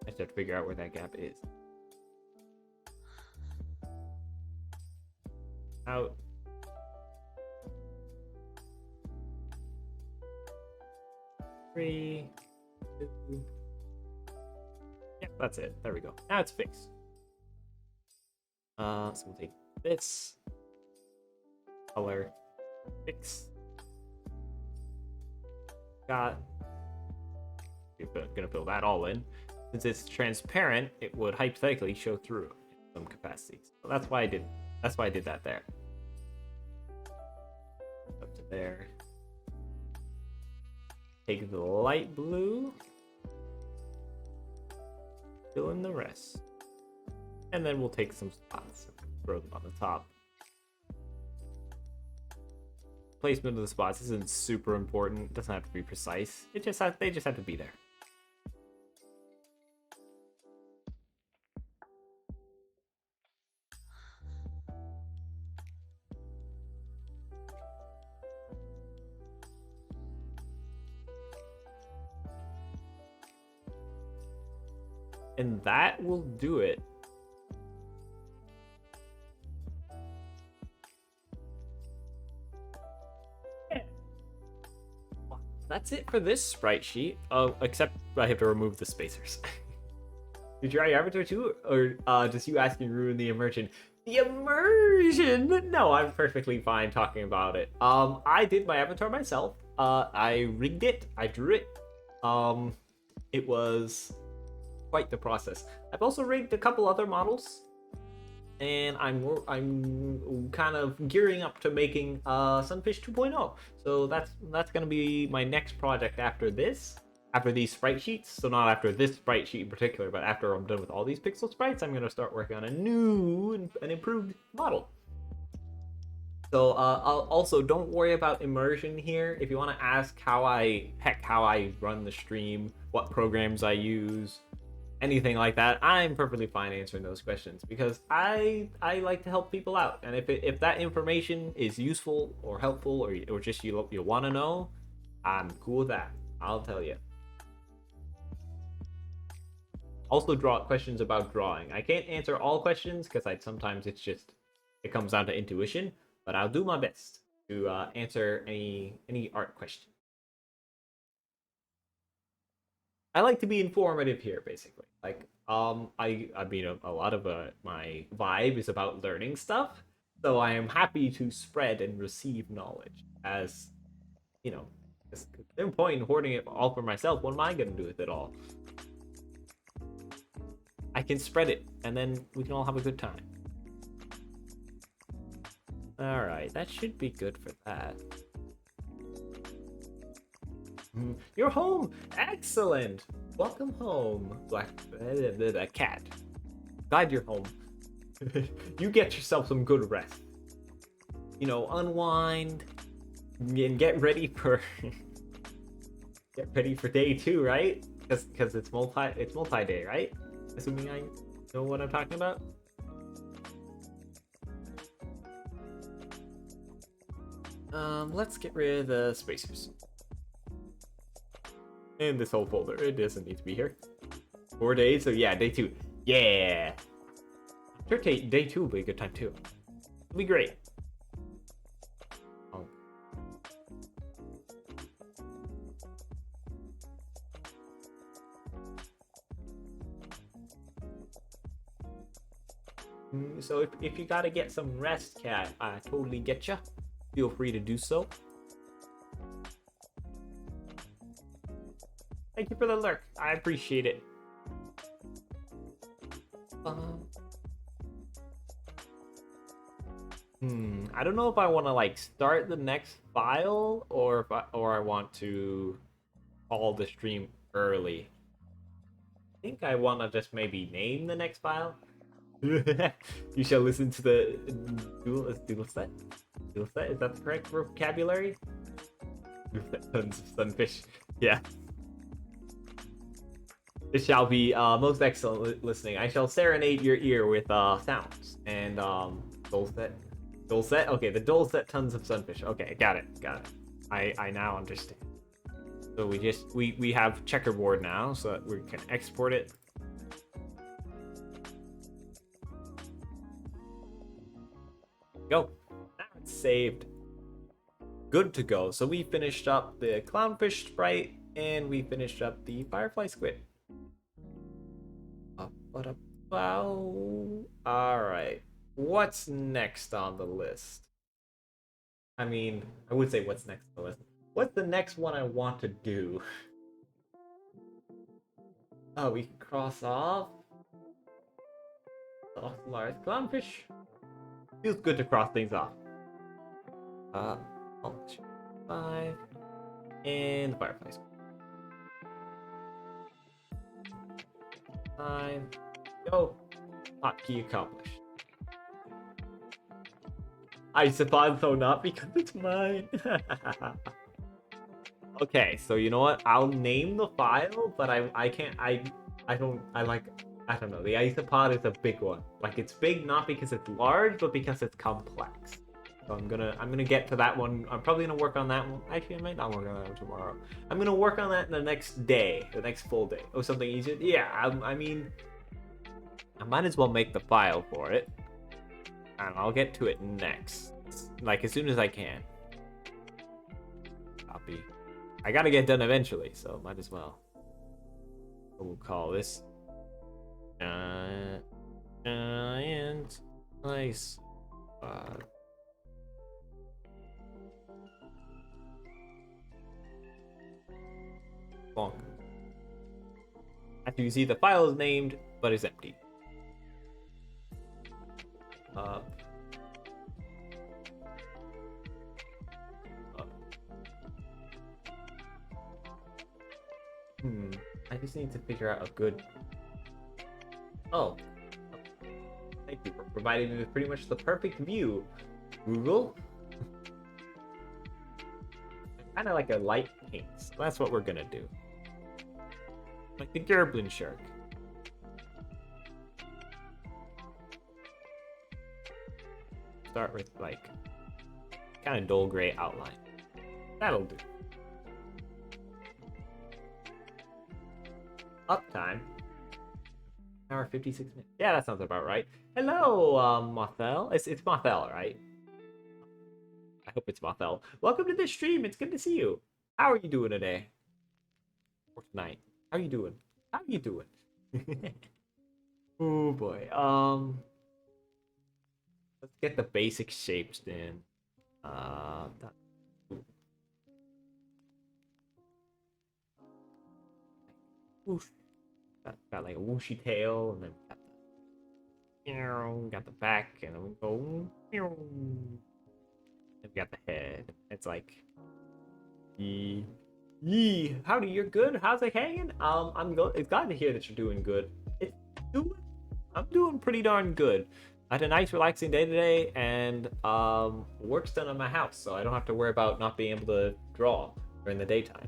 I just have to figure out where that gap is. Out. Three, two. Yeah, that's it. There we go. Now it's fixed. So we'll take this color, fix. Got. We're gonna fill that all in. Since it's transparent, it would hypothetically show through in some capacity. So that's why I did that there. Up to there. Take the light blue, fill in the rest, and then we'll take some spots and throw them on the top. Placement of the spots isn't super important. It doesn't have to be precise. They just have to be there. And that will do it. Yeah. That's it for this sprite sheet. Except I have to remove the spacers. Did you try your avatar too? Or just you asking ruin the immersion? The immersion! No, I'm perfectly fine talking about it. I did my avatar myself. I rigged it. I drew it. It was quite the process. I've also rigged a couple other models, and I'm kind of gearing up to making Sunfish 2.0. So that's gonna be my next project after this, after these sprite sheets. So not after this sprite sheet in particular, but after I'm done with all these pixel sprites, I'm gonna start working on a new and improved model. So I'll also, don't worry about immersion here. If you want to ask how I run the stream, what programs I use, anything like that, I'm perfectly fine answering those questions, because I like to help people out. And if that information is useful or helpful, or just you want to know, I'm cool with that. I'll tell you. Also, draw questions about drawing. I can't answer all questions because sometimes it comes down to intuition, but I'll do my best to answer any art question. I like to be informative here, basically. Like, I mean, a lot of my vibe is about learning stuff, so I am happy to spread and receive knowledge. As you know, there's no point in hoarding it all for myself. What am I gonna do with it all? I can spread it, and then we can all have a good time. Alright, that should be good for that. You're home! Excellent! Welcome home, Black cat. Glad you're home. You get yourself some good rest. You know, unwind and get ready for day 2, right? Because it's multi-day, right? Assuming I know what I'm talking about. Let's get rid of the spacers. And this whole folder, it doesn't need to be here. 4 days, so yeah, day 2. Yeah! I'm sure day 2 will be a good time too. It'll be great. Oh. So if you gotta get some rest, cat, I totally get ya. Feel free to do so. Thank you for the lurk. I appreciate it. I don't know if I want to like start the next file or I want to call the stream early. I think I want to just maybe name the next file. You shall listen to the dual set. Is that the correct vocabulary? Tons of sunfish. Yeah. This shall be most excellent listening. I shall serenade your ear with sounds and dulcet. Dulcet? Okay, the dulcet tons of sunfish. Okay, got it. I now understand. So we have checkerboard now, so that we can export it. Go. Now it's saved. Good to go. So we finished up the clownfish sprite and we finished up the firefly squid. Alright. What's next on the list? I mean, I would say what's next on the list. What's the next one I want to do? Oh, we can cross off the large clownfish. Feels good to cross things off. 5 and the fireflies. 5. Go. Hotkey accomplished. I suppose so, not because it's mine. Okay, so you know what? I'll name the file, but I can't. I don't know. The isopod is a big one. Like it's big not because it's large, but because it's complex. So I'm gonna get to that one. I'm probably gonna work on that one. Actually, I might not work on that one tomorrow. I'm gonna work on that in the next day, the next full day. Oh, something easier. Yeah, I mean, I might as well make the file for it, and I'll get to it next, like as soon as I can. Copy. I gotta get done eventually, so might as well. We'll call this giant nice. Long. As you see, the file is named, but is empty. I just need to figure out a good. Oh, thank you for providing me with pretty much the perfect view, Google. Kind of like a light pink. So that's what we're gonna do. Like the Gerblin shark. Start with like kind of dull gray outline. That'll do. Uptime. Hour 56 minutes. Yeah, that sounds about right. Hello, Mothel. It's Mothel, right? I hope it's Mothel. Welcome to the stream. It's good to see you. How are you doing today? Or tonight? How are you doing? How are you doing? Oh boy. Let's get the basic shapes in. Whoosh. Got like a whooshy tail, and then got the back, and then we go. And we got the head. It's like, yee, yee. Howdy, you're good. How's it hanging? It's glad to hear that you're doing good. It's doing. I'm doing pretty darn good. I had a nice, relaxing day today, and work's done on my house, so I don't have to worry about not being able to draw during the daytime.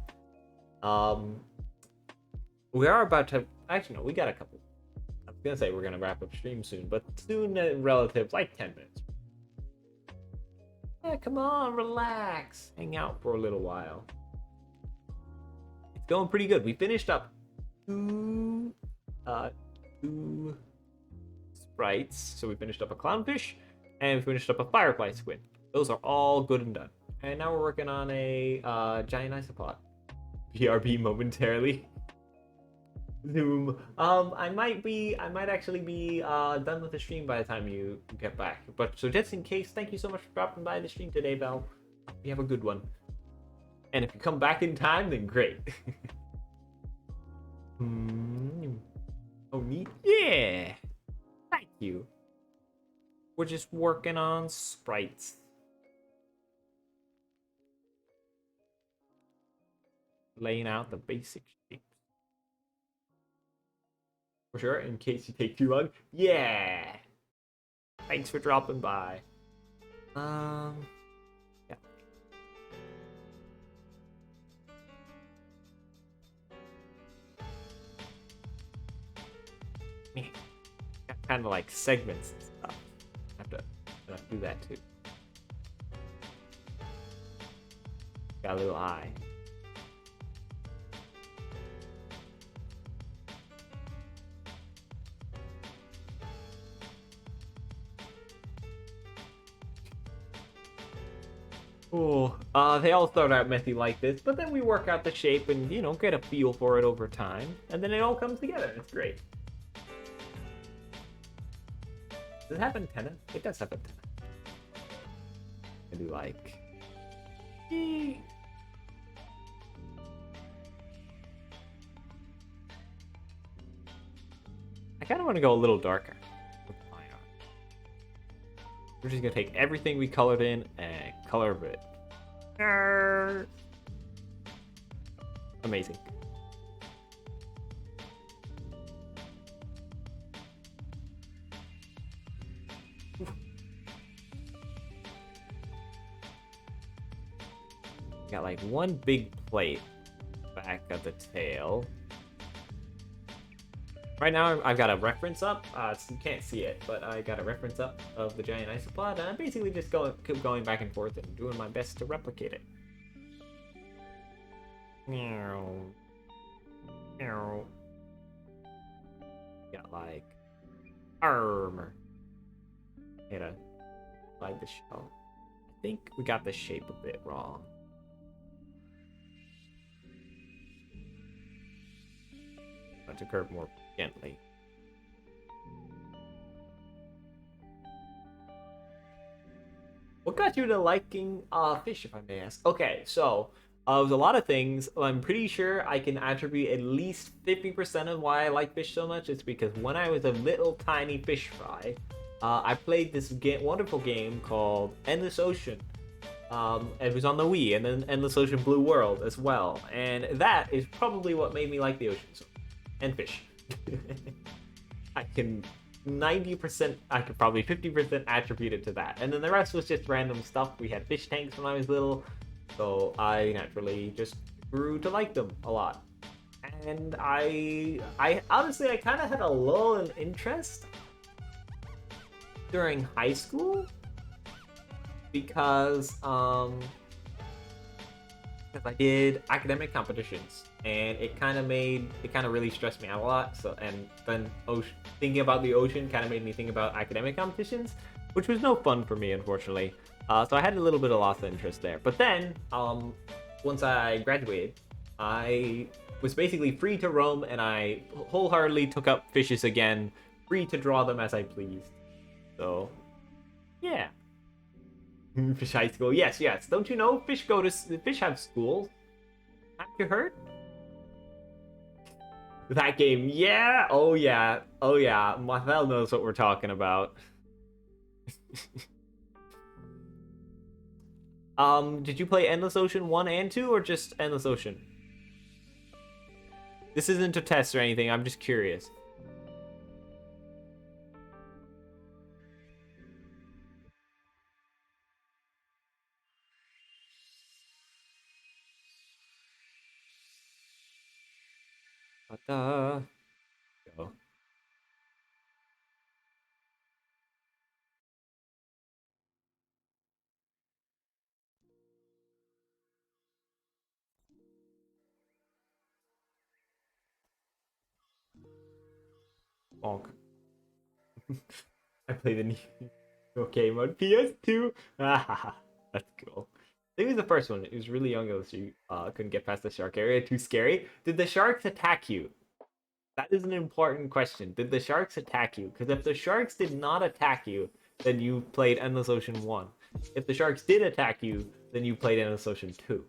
We are about to. Actually, no, we got a couple. I was gonna say we're gonna wrap up stream soon, but soon, relative, like 10 minutes. Yeah, come on, relax, hang out for a little while. It's going pretty good. We finished up two sprites. So we finished up a clownfish, and we finished up a firefly squid. Those are all good and done. And now we're working on a giant isopod. BRB momentarily. Zoom. I might actually be done with the stream by the time you get back. But so just in case, thank you so much for dropping by the stream today, Belle. You have a good one. And if you come back in time, then great. Oh, neat. Yeah. Thank you. We're just working on sprites. Laying out the basic shapes. For sure, in case you take too long. Yeah. Thanks for dropping by. Yeah. Got kind of like segments and stuff. Have to do that too. Got a little eye. Oh, they all start out messy like this, but then we work out the shape and, you know, get a feel for it over time, and then it all comes together. It's great. Does it have antenna? It does have antenna. Maybe like... I kind of want to go a little darker with my art. We're just going to take everything we colored in and color it. Amazing. Got like one big plate back of the tail. Right now I've got a reference up. You can't see it, but I got a reference up of the giant isopod, and I'm basically just keep going back and forth and doing my best to replicate it. Meow. Meow. Got like armor. Hit a slide the shell. I think we got the shape a bit wrong. To curve more gently. What got you to liking fish, if I may ask? Okay, so there's a lot of things. I'm pretty sure I can attribute at least 50% of why I like fish so much. It's because when I was a little tiny fish fry, I played this wonderful game called Endless Ocean. It was on the Wii, and then Endless Ocean Blue World as well. And that is probably what made me like the ocean so much. And fish. I can 90%, I could probably 50% attribute it to that. And then the rest was just random stuff. We had fish tanks when I was little, so I naturally just grew to like them a lot. And I honestly, I kind of had a lull in interest during high school because I did academic competitions, and it kind of really stressed me out a lot. So, and then thinking about the ocean kind of made me think about academic competitions, which was no fun for me, unfortunately. So I had a little bit of loss of interest there. But then, once I graduated, I was basically free to roam, and I wholeheartedly took up fishes again, free to draw them as I pleased. So, yeah. Fish high school, yes. Don't you know fish have schools? Haven't you heard? That game, yeah. Oh yeah. Marcel knows what we're talking about. Did you play Endless Ocean 1 and 2 or just Endless Ocean? This isn't a test or anything, I'm just curious. Go. Bonk. I play the new okay mode PS2. That's cool. I think it was the first one. It was really young, so you couldn't get past the shark area. Too scary. Did the sharks attack you? That is an important question. Did the sharks attack you? Because if the sharks did not attack you, then you played Endless Ocean 1. If the sharks did attack you, then you played Endless Ocean 2.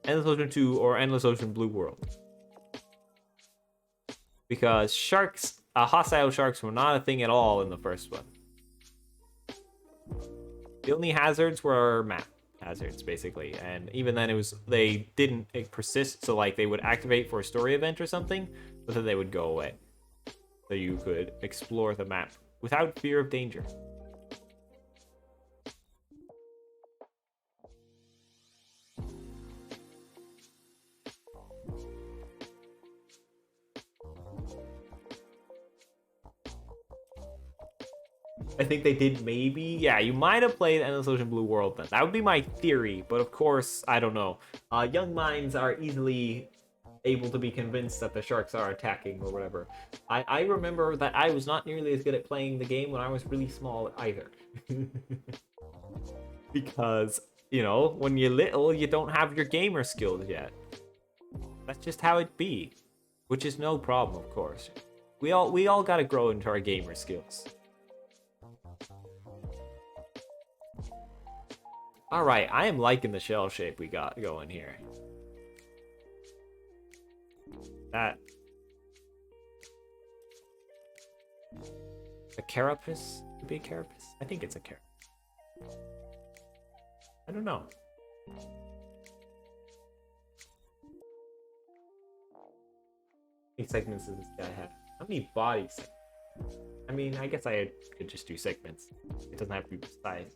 Endless Ocean 2 or Endless Ocean Blue World. Because sharks, hostile sharks were not a thing at all in the first one. The only hazards were map hazards, basically. And even then, they didn't persist, so like they would activate for a story event or something, but then they would go away. So you could explore the map without fear of danger. I think they did maybe. Yeah, you might have played Endless Ocean Blue World then. That would be my theory, but of course, I don't know. Young minds are easily able to be convinced that the sharks are attacking or whatever. I remember that I was not nearly as good at playing the game when I was really small either. Because, you know, when you're little, you don't have your gamer skills yet. That's just how it be. Which is no problem, of course. We all gotta grow into our gamer skills. Alright, I am liking the shell shape we got going here. That. A carapace? Could be a carapace? I think it's a carapace. I don't know. How many segments does this guy have? How many body segments? I mean, I guess I could just do segments. It doesn't have to be precise.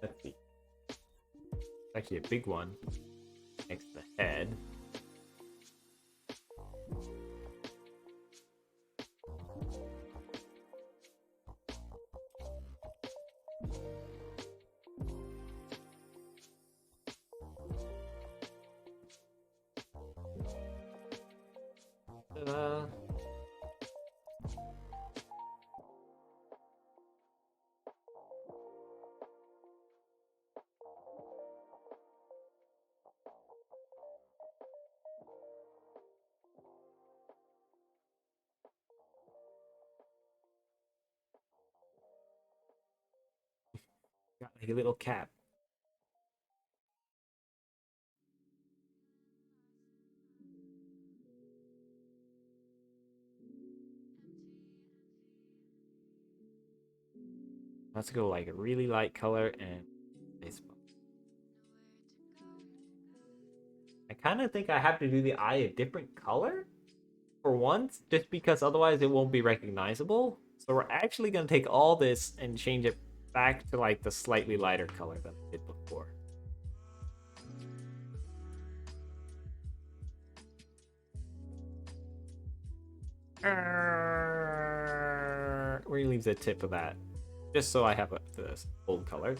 Let's see. Actually, a big one next to the head. Got like a little cap. Let's go like a really light color and Facebook. I kind of think I have to do the eye a different color for once, just because otherwise it won't be recognizable. So we're actually going to take all this and change it back to like the slightly lighter color that I did before. Where he leaves a tip of that, just so I have this old color.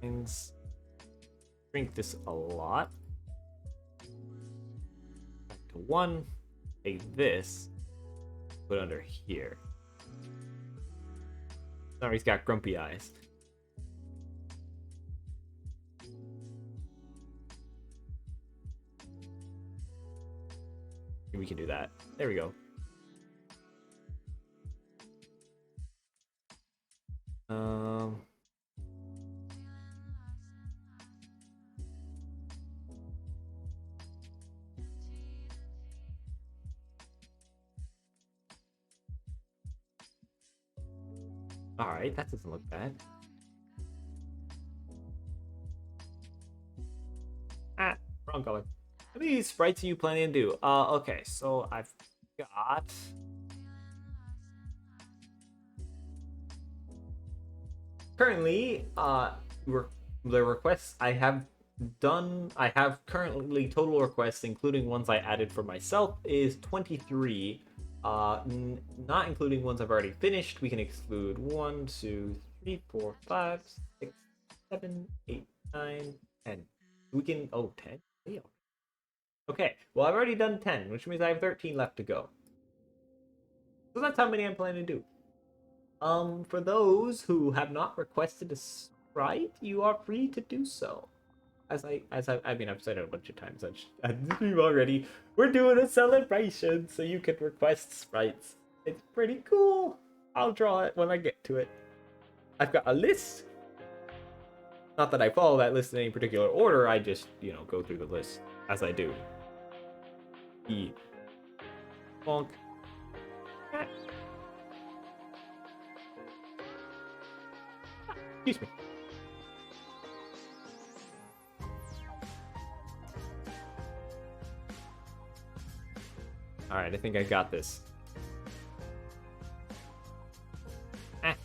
And shrink this a lot. Back to 1. Take this, put under here. Now he's got grumpy eyes. We can do that. There we go. Alright, that doesn't look bad. Ah, wrong color. How many sprites are you planning to do? Okay, so I've got... Currently, the requests I have done, I have currently total requests, including ones I added for myself, is 23. Not including ones I've already finished. We can exclude 1, 2, 3, 4, 5, 6, 7, 8, 9, 10. We can, oh, 10? Yeah. Okay, well, I've already done 10, which means I have 13 left to go. So that's how many I'm planning to do. For those who have not requested a sprite, you are free to do so. I mean, I've said it a bunch of times on the stream already. We're doing a celebration, so you can request sprites. It's pretty cool. I'll draw it when I get to it. I've got a list. Not that I follow that list in any particular order. I just, go through the list as I do. E. Bonk. Excuse me. Alright, I think I got this. Ah.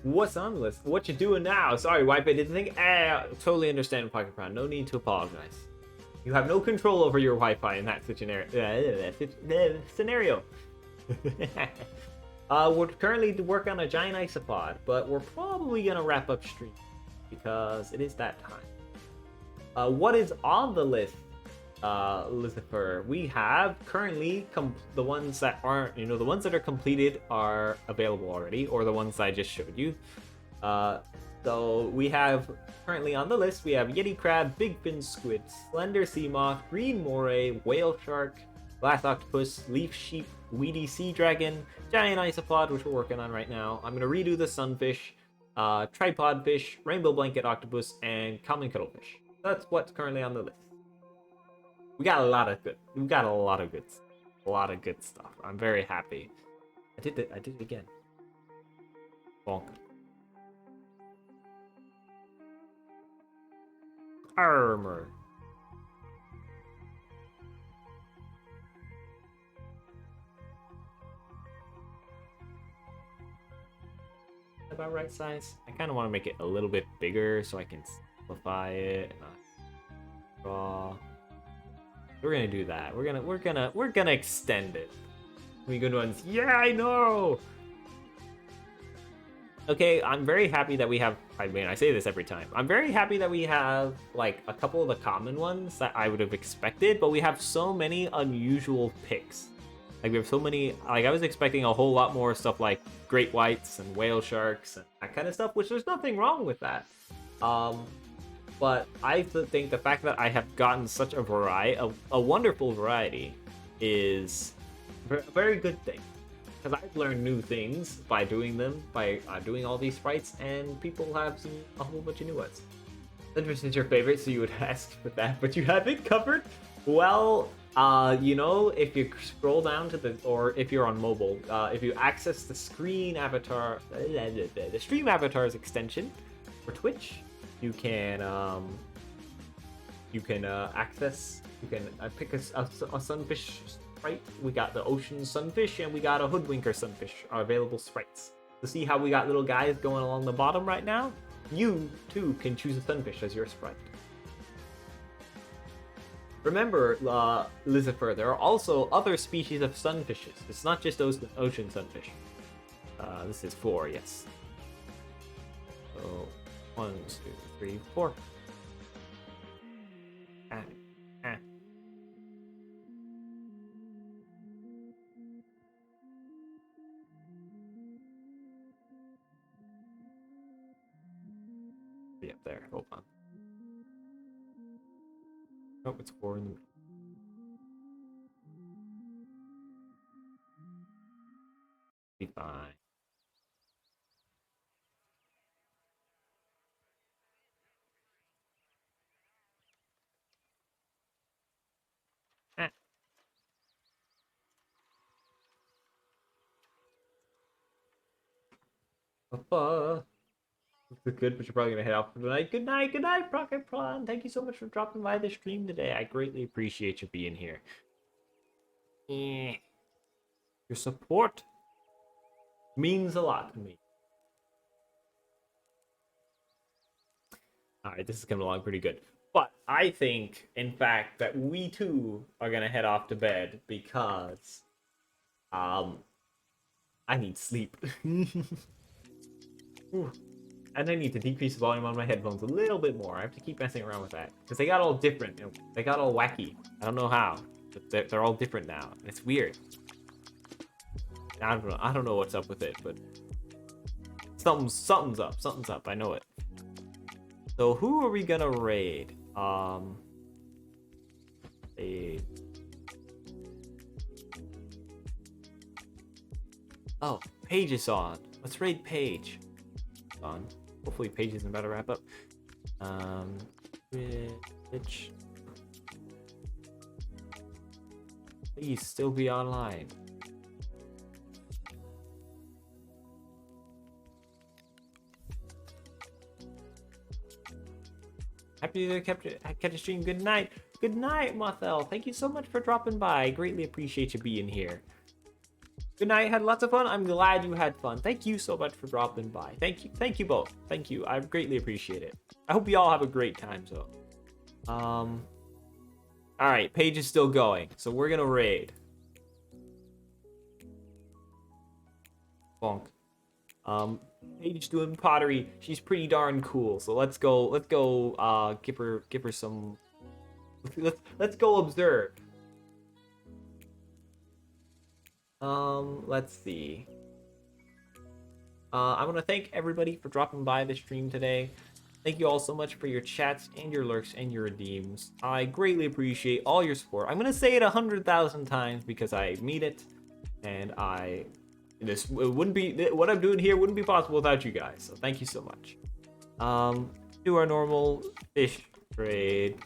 What's on the list? What you doing now? Sorry, Wipe, I didn't think. Totally understand, Pocket Crown. No need to apologize. You have no control over your Wi-Fi in that scenario. We're currently working on a giant isopod, but we're probably gonna wrap up stream because it is that time. What is on the list, Lucifer? We have currently the ones that aren't, the ones that are completed are available already, or the ones I just showed you. So we have currently on the list, we have Yeti Crab, Big Fin Squid, Slender Sea Moth, Green Moray, Whale Shark, Glass Octopus, Leaf Sheep, Weedy Sea Dragon, Giant Isopod, which we're working on right now. I'm going to redo the Sunfish, Tripod Fish, Rainbow Blanket Octopus, and Common Cuttlefish. That's what's currently on the list. We got a lot of good stuff. I'm very happy. I did it again. Bonk. Armor. About right size. I kind of want to make it a little bit bigger so I can simplify it. Draw. We're gonna do that. We're gonna extend it. We good ones. Yeah, I know. Okay, I'm very happy that we have. I mean, I say this every time. I'm very happy that we have like a couple of the common ones that I would have expected, but we have so many unusual picks. Like we have so many. Like I was expecting a whole lot more stuff like great whites and whale sharks and that kind of stuff, which there's nothing wrong with that. But I think the fact that I have gotten such a variety, a wonderful variety, is a very good thing. Because I've learned new things by doing them, by doing all these sprites, and people have seen a whole bunch of new ones. Citrus is your favorite, so you would ask for that, but you have it covered? Well, if you scroll down to or if you're on mobile, if you access the screen avatar, the stream avatars extension for Twitch, you can access, pick a sunfish sprite. We got the ocean sunfish and we got a hoodwinker sunfish are available sprites. To see how we got little guys going along the bottom right now, you too can choose a sunfish as your sprite. Remember, Lucifer, there are also other species of sunfishes. It's not just ocean sunfish. This is 4, yes. So, 1, 2, 3, 4. Be up there. Hold on. Nope, it's 4 in the middle. Be fine. Good, but you're probably gonna head off for the night. Good night, Rocket Prawn. Thank you so much for dropping by the stream today. I greatly appreciate you being here. Eh, your support means a lot to me. All right, this is coming along pretty good. But I think, in fact, that we too are gonna head off to bed because, I need sleep. And I need to decrease the volume on my headphones a little bit more. I have to keep messing around with that because they got all different. You know, they got all wacky. I don't know how, but they're all different now. It's weird. I don't know. I don't know what's up with it, but something's up. Something's up. I know it. So who are we gonna raid? Raid. Oh, Paige is on. Let's raid Paige. On. Hopefully Paige isn't about to wrap up. Rich. Please still be online. Happy to catch a stream. Good night. Good night, Mothel. Thank you so much for dropping by. I greatly appreciate you being here. Good night. Had lots of fun. I'm glad you had fun. Thank you so much for dropping by. Thank you. Thank you both. Thank you. I greatly appreciate it. I hope you all have a great time, so. All right. Paige is still going, so we're gonna raid. Bonk. Paige doing pottery. She's pretty darn cool. So let's go. Let's go. Give her some. Let's go observe. Let's see. I want to thank everybody for dropping by the stream today. Thank you all so much for your chats and your lurks and your redeems. I greatly appreciate all your support. I'm gonna say it 100,000 times because I mean it, and it wouldn't be what I'm doing here wouldn't be possible without you guys. So thank you so much. Do our normal fish trade.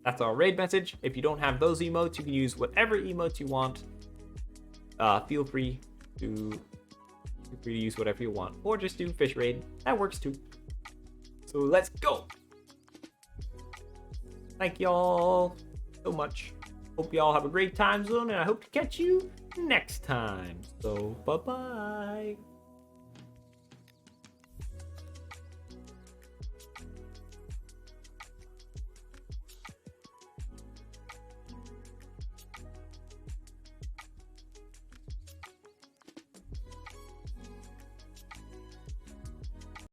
That's our raid message. If you don't have those emotes, you can use whatever emotes you want. Feel free to use whatever you want, or just do fish raid. That works too. So let's go. Thank y'all so much. Hope y'all have a great time zone, and I hope to catch you next time. So bye bye.